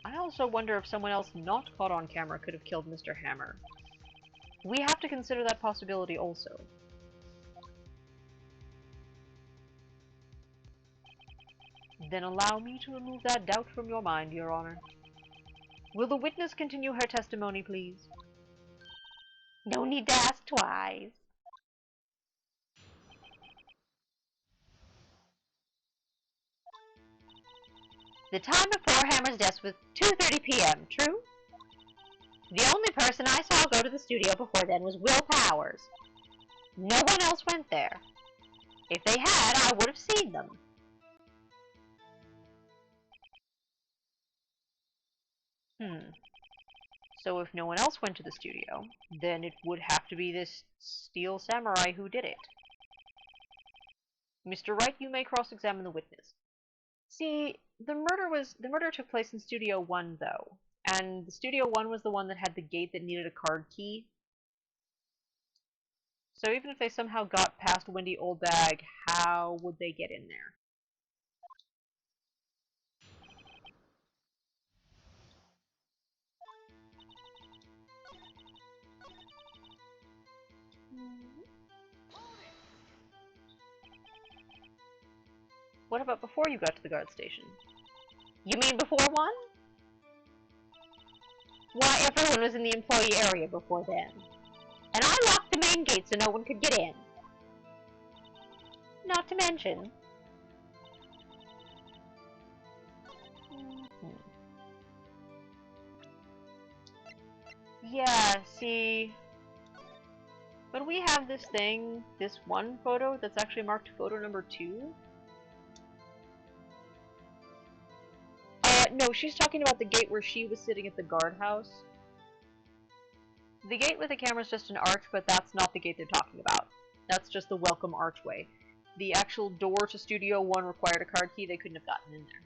[SPEAKER 1] I also wonder if someone else not caught on camera could have killed Mr. Hammer. We have to consider that possibility also. Then allow me to remove that doubt from your mind, Your Honor. Will the witness continue her testimony, please? No need to ask twice. The time before Hammer's death was 2:30 p.m., true? The only person I saw go to the studio before then was Will Powers. No one else went there. If they had, I would have seen them. So if no one else went to the studio, then it would have to be this Steel Samurai who did it. Mr. Wright, you may cross-examine the witness. See, the murder took place in Studio 1, though, and the Studio 1 was the one that had the gate that needed a card key. So even if they somehow got past Wendy Oldbag, how would they get in there? What about before you got to the guard station? You mean before 1? Why, everyone was in the employee area before then. And I locked the main gate so no one could get in. Not to mention... Yeah, see... But we have this thing, this one photo that's actually marked photo number 2. No, she's talking about the gate where she was sitting at the guardhouse. The gate with the camera is just an arch, but that's not the gate they're talking about. That's just the welcome archway. The actual door to Studio 1 required a card key, they couldn't have gotten in there.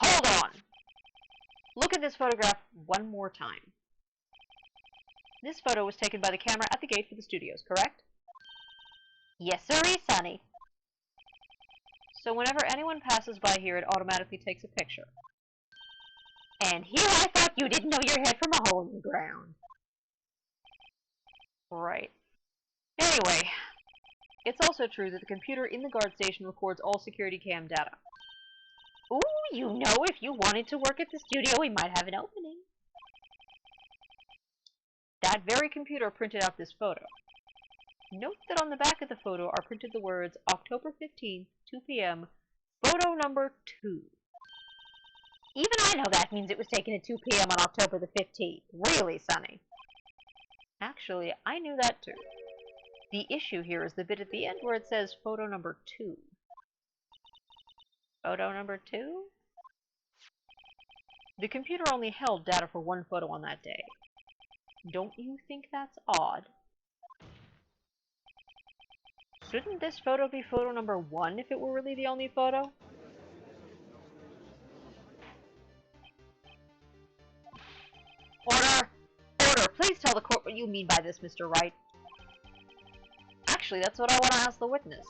[SPEAKER 1] Hold on! Look at this photograph one more time. This photo was taken by the camera at the gate for the studios, correct? Yes, sirree, Sonny. So whenever anyone passes by here, it automatically takes a picture. And here I thought you didn't know your head from a hole in the ground. Right. Anyway, it's also true that the computer in the guard station records all security cam data. Ooh, you know, if you wanted to work at the studio, we might have an opening. That very computer printed out this photo. Note that on the back of the photo are printed the words October 15th, 2 p.m., photo number 2. Even I know that means it was taken at 2 p.m. on October the 15th. Really, Sonny? Actually, I knew that too. The issue here is the bit at the end where it says photo number 2. Photo number 2? The computer only held data for one photo on that day. Don't you think that's odd? Shouldn't this photo be photo number 1 if it were really the only photo? Order! Order! Please tell the court what you mean by this, Mr. Wright. Actually, that's what I want to ask the witness.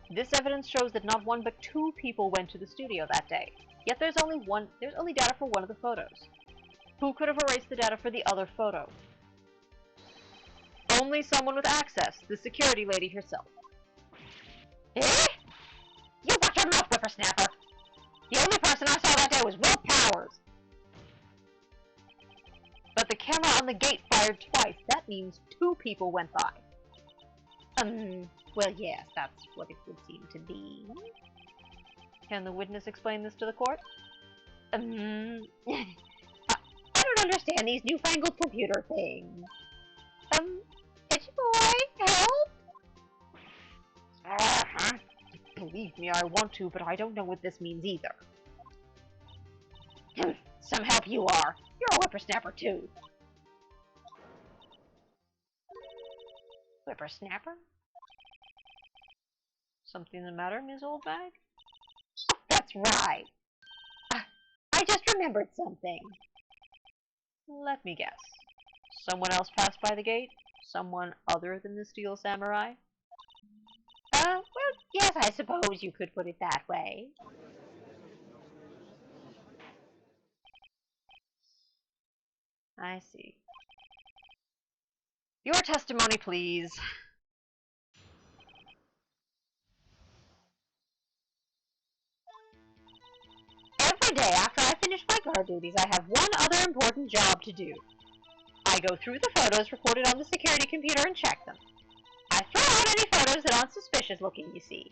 [SPEAKER 1] This evidence shows that not 1 but 2 people went to the studio that day. Yet there's only data for one of the photos. Who could have erased the data for the other photo? Only someone with access, the security lady herself. Eh? You watch your mouth, whippersnapper! The only person I saw that day was Will Powers! But the camera on the gate fired twice. That means 2 people went by. Well, yes, that's what it would seem to be. Can the witness explain this to the court? I don't understand these newfangled computer things. Itchy boy, help? Believe me, I want to, but I don't know what this means either. Some help you are. You're a whippersnapper, too. Whippersnapper? Something the matter, Ms. Oldbag? That's right. I just remembered something. Let me guess. Someone else passed by the gate? Someone other than the Steel Samurai? Well, yes, I suppose you could put it that way. I see. Your testimony, please. Every day after I finish my guard duties, I have one other important job to do. I go through the photos recorded on the security computer and check them. I throw out any photos that aren't suspicious looking, you see.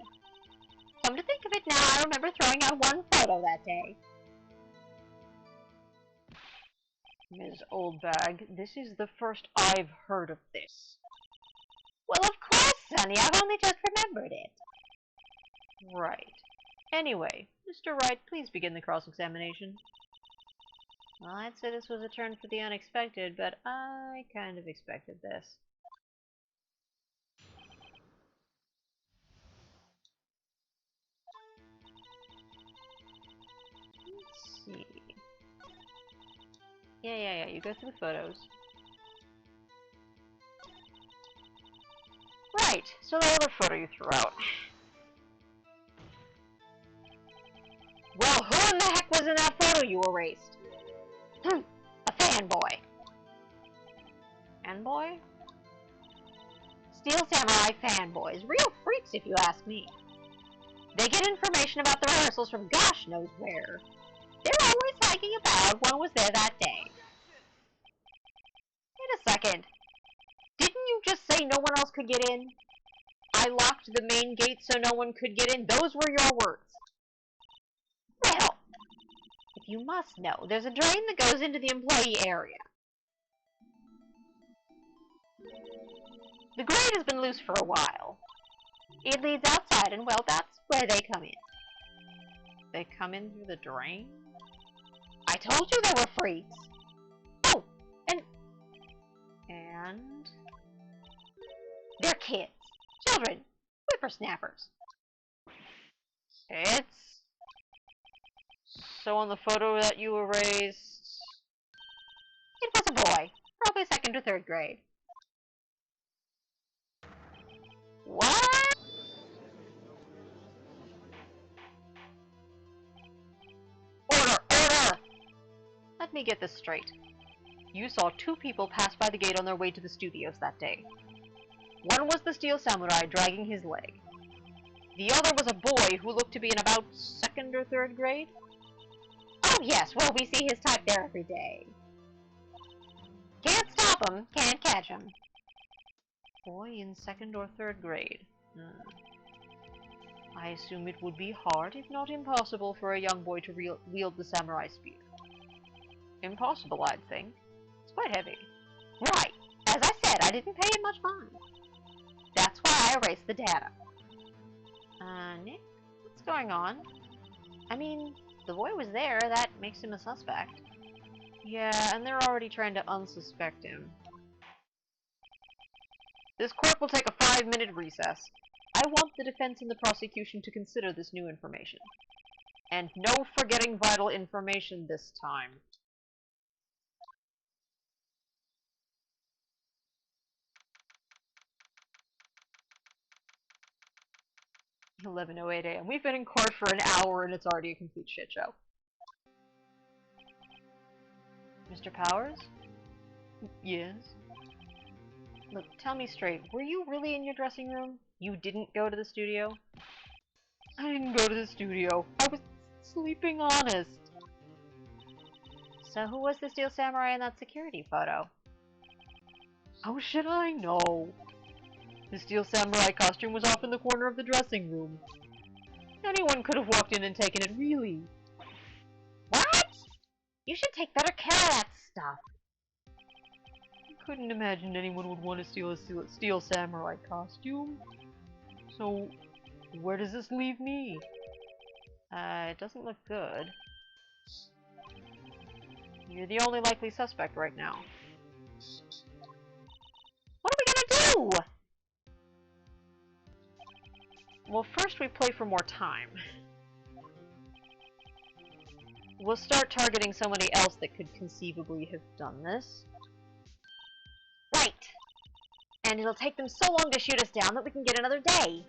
[SPEAKER 1] Come to think of it now, I remember throwing out one photo that day. Ms. Oldbag, this is the first I've heard of this. Well, of course, Sonny, I've only just remembered it. Right. Anyway, Mr. Wright, please begin the cross-examination. Well, I'd say this was a turn for the unexpected, but I kind of expected this. Let's see. Yeah, you go through the photos. Right, so the other photo you threw out. Well, who in the heck was in that photo you erased? A fanboy. Fanboy? Steel Samurai fanboys. Real freaks, if you ask me. They get information about the rehearsals from gosh knows where. They're always hanging about. One was there that day. Wait a second. Didn't you just say no one else could get in? I locked the main gate so no one could get in. Those were your words. Well, if you must know, there's a drain that goes into the employee area. The grate has been loose for a while. It leads outside, and well, that's where they come in. They come in through the drain? I told you they were freaks. Oh, and they're kids. Children. Whippersnappers. Kids? So on the photo that you erased... It was a boy. Probably 2nd or 3rd grade. What? Order! Let me get this straight. You saw 2 people pass by the gate on their way to the studios that day. One was the Steel Samurai dragging his leg. The other was a boy who looked to be in about 2nd or 3rd grade. Oh yes, well we see his type there every day. Can't stop him, can't catch him. Boy in 2nd or 3rd grade. I assume it would be hard, if not impossible, for a young boy to wield the samurai spear. Impossible, I'd think. It's quite heavy. Right. As I said, I didn't pay it much mind. That's why I erased the data. Nick? What's going on? I mean, the boy was there, that makes him a suspect. Yeah, and they're already trying to unsuspect him. This court will take a 5-minute recess. I want the defense and the prosecution to consider this new information. And no forgetting vital information this time. (11:08 a.m.) We've been in court for an hour and it's already a complete shit show. Mr. Powers? Yes? Look, tell me straight, were you really in your dressing room? You didn't go to the studio? I didn't go to the studio. I was sleeping, honest. So who was the Steel Samurai in that security photo? How should I know? The Steel Samurai costume was off in the corner of the dressing room. Anyone could have walked in and taken it, really. What? You should take better care of that stuff. I couldn't imagine anyone would want to steal a Steel Samurai costume. So, where does this leave me? It doesn't look good. You're the only likely suspect right now. What are we gonna do? Well, first we play for more time. We'll start targeting somebody else that could conceivably have done this. Right! And it'll take them so long to shoot us down that we can get another day.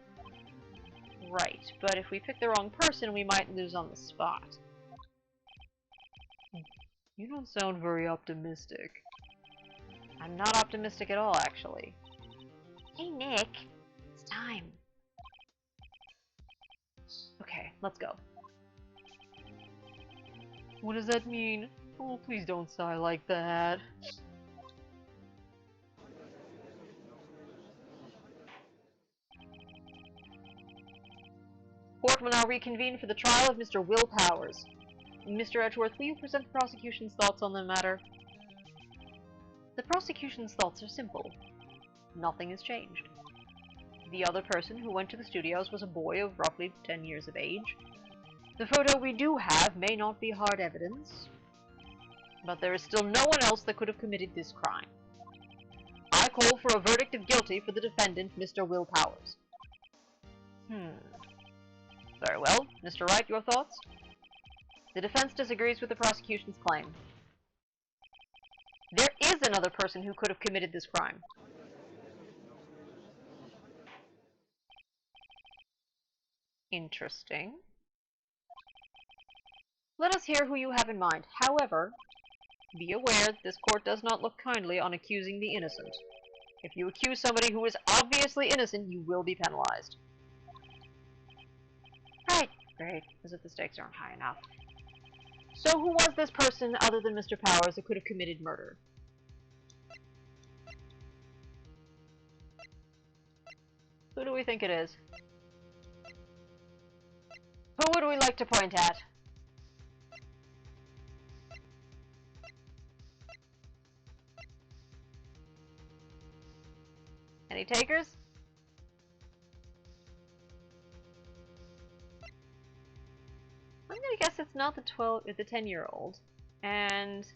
[SPEAKER 1] Right, but if we pick the wrong person, we might lose on the spot. You don't sound very optimistic. I'm not optimistic at all, actually. Hey, Nick. It's time. Okay, let's go. What does that mean? Oh, please don't sigh like that. Court will now reconvene for the trial of Mr. Will Powers. Mr. Edgeworth, will you present the prosecution's thoughts on the matter? The prosecution's thoughts are simple. Nothing has changed. The other person who went to the studios was a boy of roughly 10 years of age. The photo we do have may not be hard evidence, but there is still no one else that could have committed this crime. I call for a verdict of guilty for the defendant, Mr. Will Powers. Very well. Mr. Wright, your thoughts? The defense disagrees with the prosecution's claim. There is another person who could have committed this crime. Interesting. Let us hear who you have in mind. However, be aware that this court does not look kindly on accusing the innocent. If you accuse somebody who is obviously innocent, you will be penalized. Right. Great, as if the stakes aren't high enough. So who was this person other than Mr. Powers that could have committed murder? Who do we think it is? Who would we like to point at? Any takers? I'm gonna guess it's not the 10-year-old. And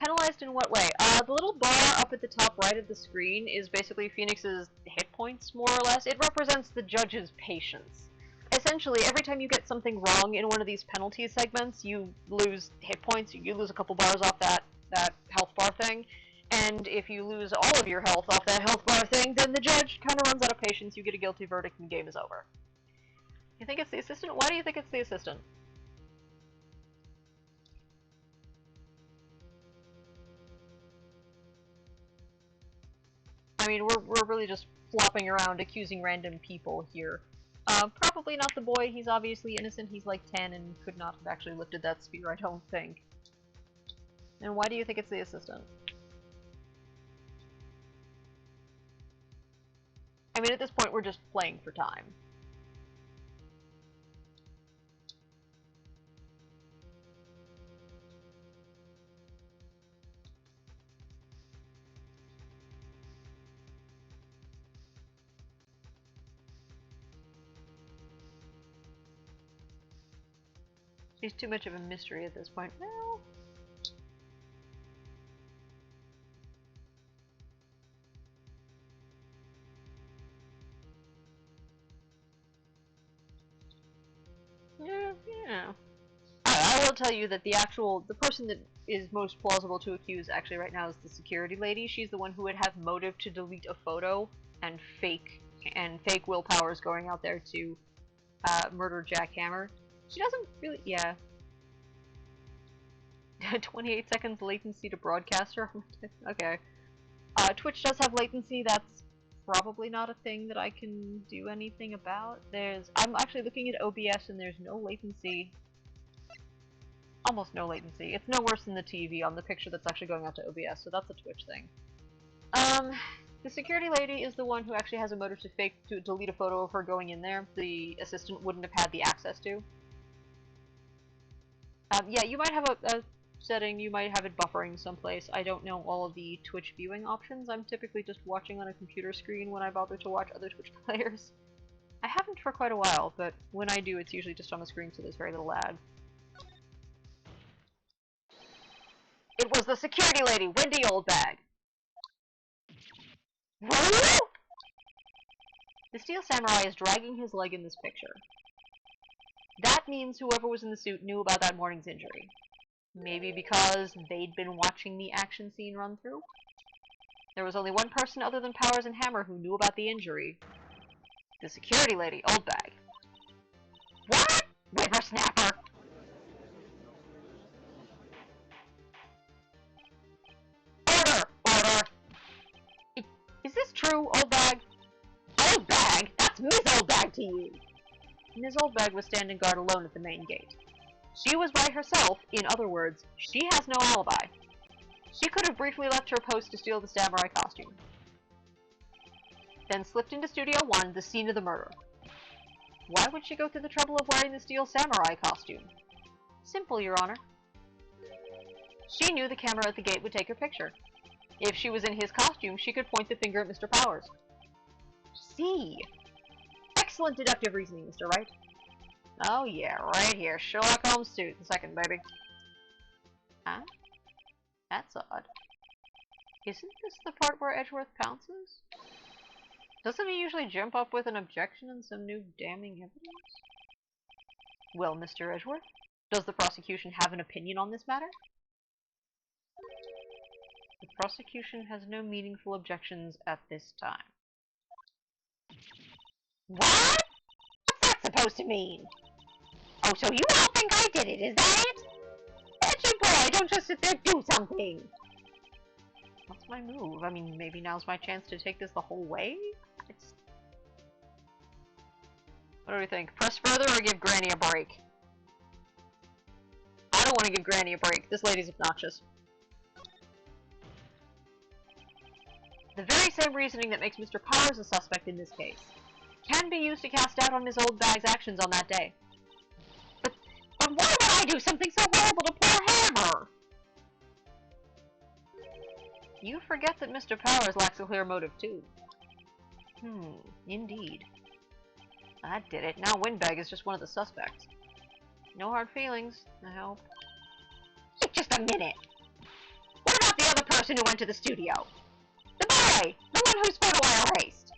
[SPEAKER 1] penalized in what way? The little bar up at the top right of the screen is basically Phoenix's hit points, more or less. It represents the judge's patience. Essentially, every time you get something wrong in one of these penalty segments, you lose hit points, you lose a couple bars off that health bar thing. And if you lose all of your health off that health bar thing, then the judge kind of runs out of patience, you get a guilty verdict, and the game is over. You think it's the assistant? Why do you think it's the assistant? I mean, we're really just flopping around accusing random people here. Probably not the boy, he's obviously innocent, he's like 10 and could not have actually lifted that spear, I don't think. And why do you think it's the assistant? I mean, at this point, we're just playing for time. She's too much of a mystery at this point. Well... yeah. I will tell you that the person that is most plausible to accuse actually right now is the security lady. She's the one who would have motive to delete a photo and fake Will Powers going out there to murder Jack Hammer. She doesn't really, yeah. 28 seconds latency to broadcaster? Okay. Twitch does have latency, that's probably not a thing that I can do anything about. I'm actually looking at OBS and there's no latency. Almost no latency. It's no worse than the TV on the picture that's actually going out to OBS, so that's a Twitch thing. The security lady is the one who actually has a motive to delete a photo of her going in there. The assistant wouldn't have had the access to. Yeah, you might have a setting, you might have it buffering someplace. I don't know all of the Twitch viewing options. I'm typically just watching on a computer screen when I bother to watch other Twitch players. I haven't for quite a while, but when I do, it's usually just on the screen, so there's very little lag. It was the security lady, Wendy Oldbag! The Steel Samurai is dragging his leg in this picture. That means whoever was in the suit knew about that morning's injury. Maybe because they'd been watching the action scene run through? There was only one person other than Powers and Hammer who knew about the injury. The security lady, Oldbag. What? Whippersnapper! Order! Order! Is this true, Oldbag? Oldbag? That's Miss Oldbag to you! Ms. Oldbag was standing guard alone at the main gate. She was by herself, in other words, she has no alibi. She could have briefly left her post to steal the samurai costume. then slipped into Studio 1, the scene of the murder. Why would she go through the trouble of wearing the steel samurai costume? Simple, Your Honor. She knew the camera at the gate would take her picture. If she was in his costume, she could point the finger at Mr. Powers. See? Excellent deductive reasoning, Mr. Wright. Oh yeah, right here. Sherlock Holmes suit. The second, baby. Huh? That's odd. Isn't this the part where Edgeworth pounces? Doesn't he usually jump up with an objection and some new damning evidence? Well, Mr. Edgeworth, does the prosecution have an opinion on this matter? The prosecution has no meaningful objections at this time.
[SPEAKER 2] What? What's that supposed to mean? Oh, so you all think I did it, is that it? That's your boy, don't just sit there, do something!
[SPEAKER 1] What's my move? I mean, maybe now's my chance to take this the whole way? What do we think? Press further or give Granny a break? I don't want to give Granny a break. This lady's obnoxious. The very same reasoning that makes Mr. Powers a suspect in this case can be used to cast doubt on Ms. Oldbag's actions on that day.
[SPEAKER 2] But why would I do something so horrible to poor Hammer?
[SPEAKER 1] You forget that Mr. Powers lacks a clear motive, too. Indeed. That did it. Now Windbag is just one of the suspects. No hard feelings, I hope.
[SPEAKER 2] Wait just a minute. What about the other person who went to the studio? The boy! The one whose photo I erased!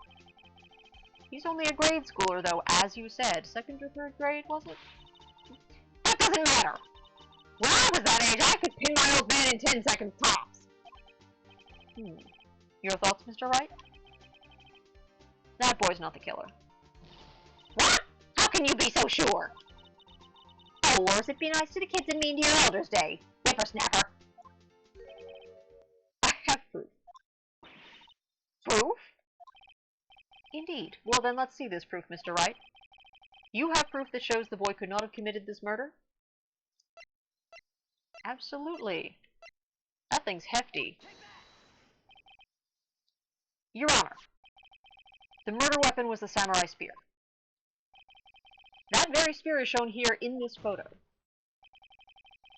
[SPEAKER 1] He's only a grade schooler, though, as you said. Second or third grade, was it?
[SPEAKER 2] That doesn't matter. When I was that age, I could pin my old man in 10 seconds tops.
[SPEAKER 1] Your thoughts, Mr. Wright? That boy's not the killer.
[SPEAKER 2] What? How can you be so sure? Oh, worse, it'd be nice to the kids and mean to your Elder's Day. Whippersnapper.
[SPEAKER 1] I have proof.
[SPEAKER 2] Proof?
[SPEAKER 1] Indeed. Well, then let's see this proof, Mr. Wright. You have proof that shows the boy could not have committed this murder? Absolutely. That thing's hefty. Your Honor, the murder weapon was the samurai spear. That very spear is shown here in this photo.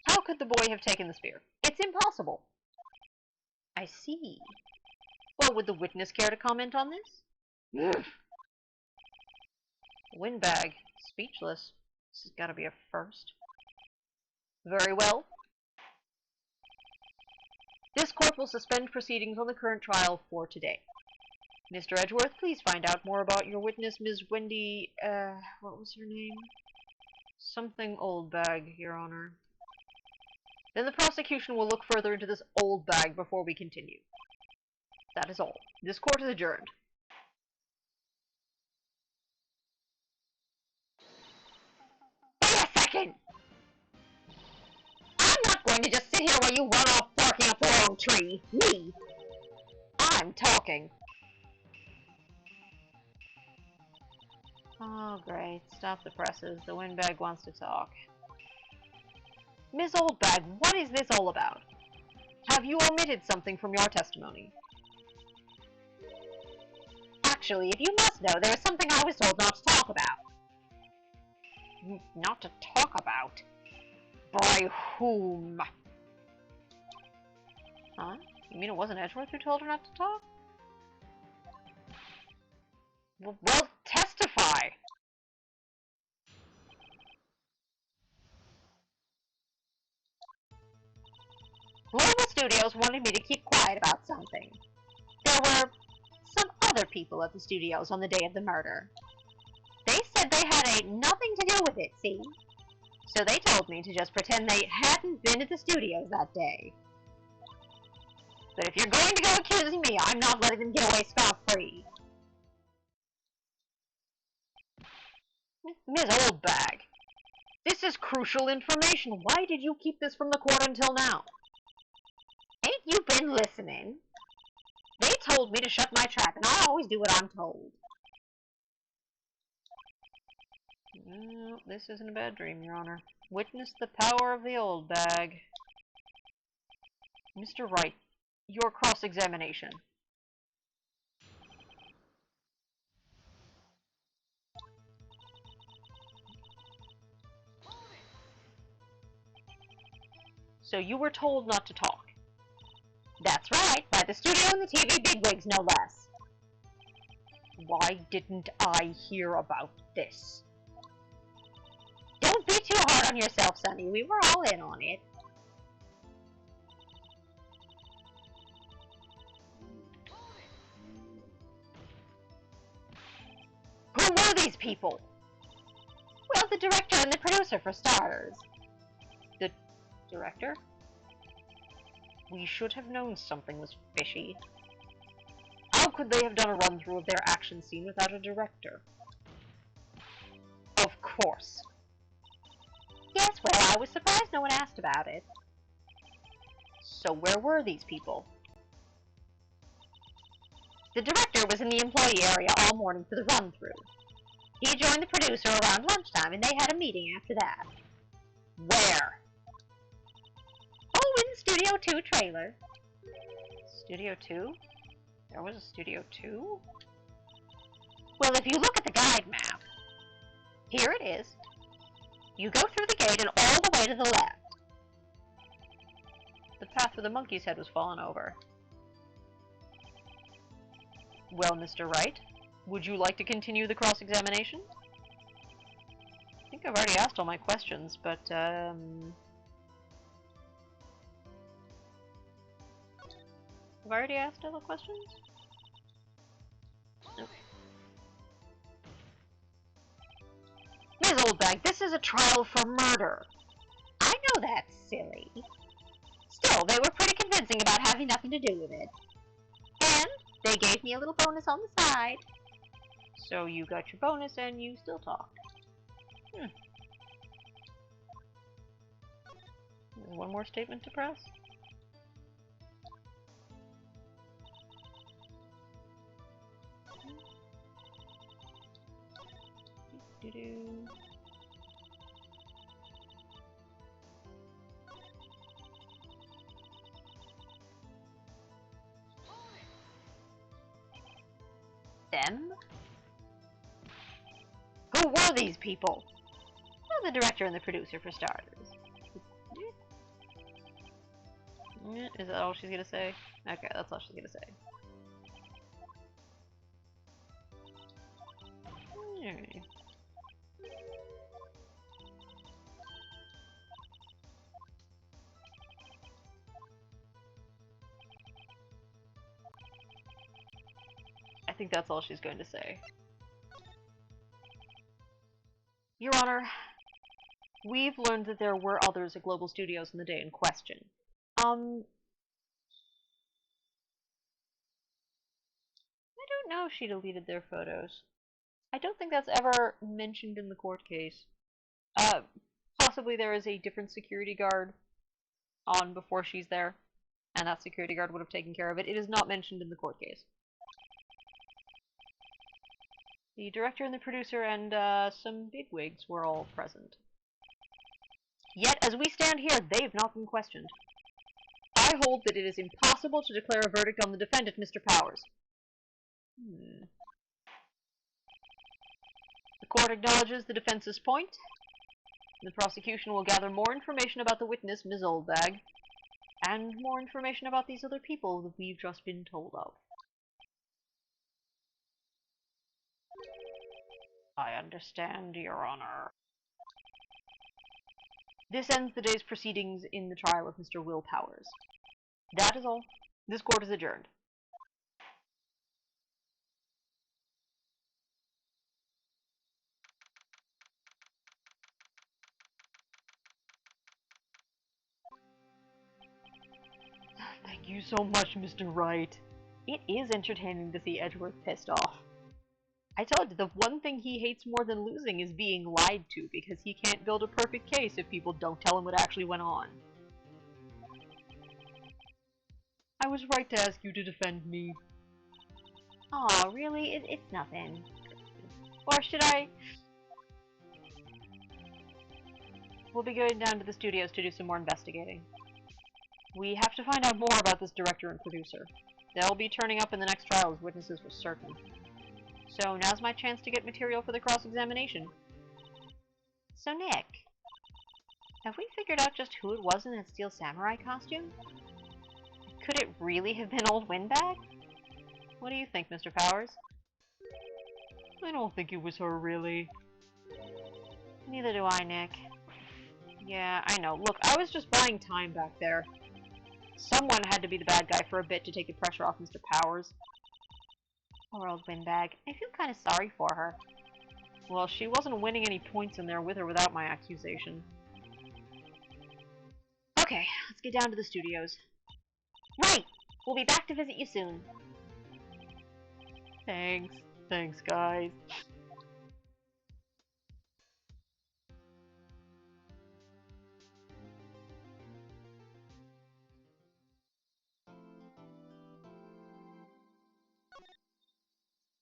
[SPEAKER 1] How could the boy have taken the spear? It's impossible. I see. Well, would the witness care to comment on this? Windbag, speechless. This has got to be a first. Very well. This court will suspend proceedings on the current trial for today. Mr. Edgeworth, please find out more about your witness, Ms. Wendy, what was your name? Something Oldbag, Your Honor. Then the prosecution will look further into this old bag before we continue. That is all. This court is adjourned.
[SPEAKER 2] Wait a second! I'm not going to just sit here while you run off barking up the wrong tree. Me! I'm talking.
[SPEAKER 1] Oh, great. Stop the presses. The windbag wants to talk. Ms. Oldbag, what is this all about? Have you omitted something from your testimony?
[SPEAKER 2] Actually, if you must know, there is something I was told not to talk about.
[SPEAKER 1] Not to talk about? By whom? Huh? You mean it wasn't Edgeworth who told her not to talk? Well, testify!
[SPEAKER 2] Global Studios wanted me to keep quiet about something. There were some other people at the studios on the day of the murder. They said they had nothing to do with it, see? So they told me to just pretend they hadn't been at the studios that day. But if you're going to go accusing me, I'm not letting them get away scot-free.
[SPEAKER 1] Ms. Oldbag, this is crucial information. Why did you keep this from the court until now?
[SPEAKER 2] Ain't you been listening? They told me to shut my trap, and I always do what I'm told.
[SPEAKER 1] No, this isn't a bad dream, Your Honor. Witness the power of the old bag. Mr. Wright, your cross-examination. So you were told not to talk. That's right, by the studio and the TV bigwigs, no less. Why didn't I hear about this? Don't be too hard on yourself, Sonny. We were all in on it. Who were these people? Well, the director and the producer, for starters. The director? We should have known something was fishy. How could they have done a run-through of their action scene without a director? Of course. Yes, well, I was surprised no one asked about it. So where were these people? The director was in the employee area all morning for the run-through. He joined the producer around lunchtime, and they had a meeting after that. Where? Oh, in Studio 2 trailer. Studio 2? There was a Studio 2? Well, if you look at the guide map, here it is. You go through the gate and all the way to the left. The path where the monkey's head was fallen over. Well, Mr. Wright, would you like to continue the cross-examination? I think I've already asked all my questions, but, Have I already asked all the questions? Okay. Ms. Oldbag, this is a trial for murder. I know that's silly. Still, they were pretty convincing about having nothing to do with it. And they gave me a little bonus on the side. So you got your bonus and you still talked. There's one more statement to press. Doo-doo. Them? Who were these people? Well, the director and the producer, for starters. Is that all she's gonna say? Okay, that's all she's gonna say. Alright. I think that's all she's going to say. Your Honor, we've learned that there were others at Global Studios in the day in question. I don't know if she deleted their photos. I don't think that's ever mentioned in the court case. Possibly there is a different security guard on before she's there, and that security guard would have taken care of it. It is not mentioned in the court case. The director and the producer and some bigwigs were all present. Yet, as we stand here, they've not been questioned. I hold that it is impossible to declare a verdict on the defendant, Mr. Powers. The court acknowledges the defense's point. The prosecution will gather more information about the witness, Ms. Oldbag, and more information about these other people that we've just been told of. I understand, Your Honor. This ends the day's proceedings in the trial of Mr. Will Powers. That is all. This court is adjourned. Thank you so much, Mr. Wright. It is entertaining to see Edgeworth pissed off. I told you, the one thing he hates more than losing is being lied to, because he can't build a perfect case if people don't tell him what actually went on. I was right to ask you to defend me.
[SPEAKER 2] Aw, really? It's nothing.
[SPEAKER 1] Or should I? We'll be going down to the studios to do some more investigating. We have to find out more about this director and producer. They'll be turning up in the next trial as witnesses for certain. So now's my chance to get material for the cross-examination.
[SPEAKER 2] So, Nick,
[SPEAKER 1] Have we figured out just who it was in that steel samurai costume? Could it really have been old Windbag? What do you think, Mr. Powers? I don't think it was her, really. Neither do I, Nick. Yeah, I know. Look, I was just buying time back there. Someone had to be the bad guy for a bit to take the pressure off Mr. Powers. Poor old Windbag. I feel kind of sorry for her. Well, she wasn't winning any points in there with or without my accusation. Okay, let's get down to the studios.
[SPEAKER 2] Right! We'll be back to visit you soon.
[SPEAKER 1] Thanks. Thanks, guys.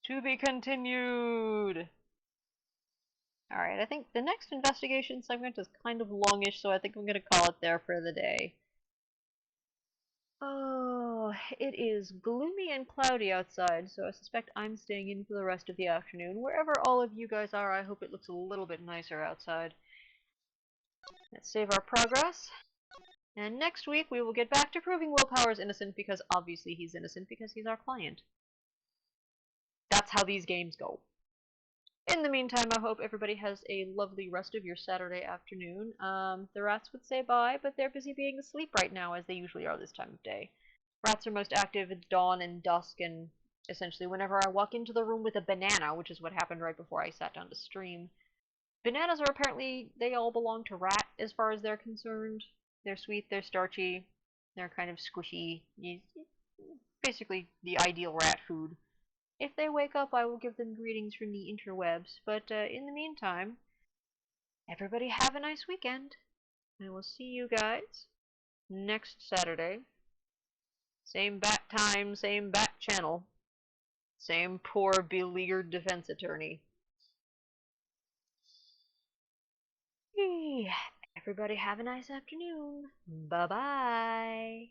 [SPEAKER 1] To be continued! Alright, I think the next investigation segment is kind of longish, so I think I'm gonna call it there for the day. Oh, it is gloomy and cloudy outside, so I suspect I'm staying in for the rest of the afternoon. Wherever all of you guys are, I hope it looks a little bit nicer outside. Let's save our progress. And next week we will get back to proving Will Power's innocent, because obviously he's innocent because he's our client. That's how these games go. In the meantime, I hope everybody has a lovely rest of your Saturday afternoon. The rats would say bye, but they're busy being asleep right now, as they usually are this time of day. Rats are most active at dawn and dusk, and essentially whenever I walk into the room with a banana, which is what happened right before I sat down to stream. Bananas are apparently, they all belong to rat as far as they're concerned. They're sweet, they're starchy, they're kind of squishy. Basically the ideal rat food. If they wake up, I will give them greetings from the interwebs, but in the meantime, everybody have a nice weekend. I will see you guys next Saturday. Same bat time, same bat channel. Same poor beleaguered defense attorney. Everybody have a nice afternoon. Bye-bye.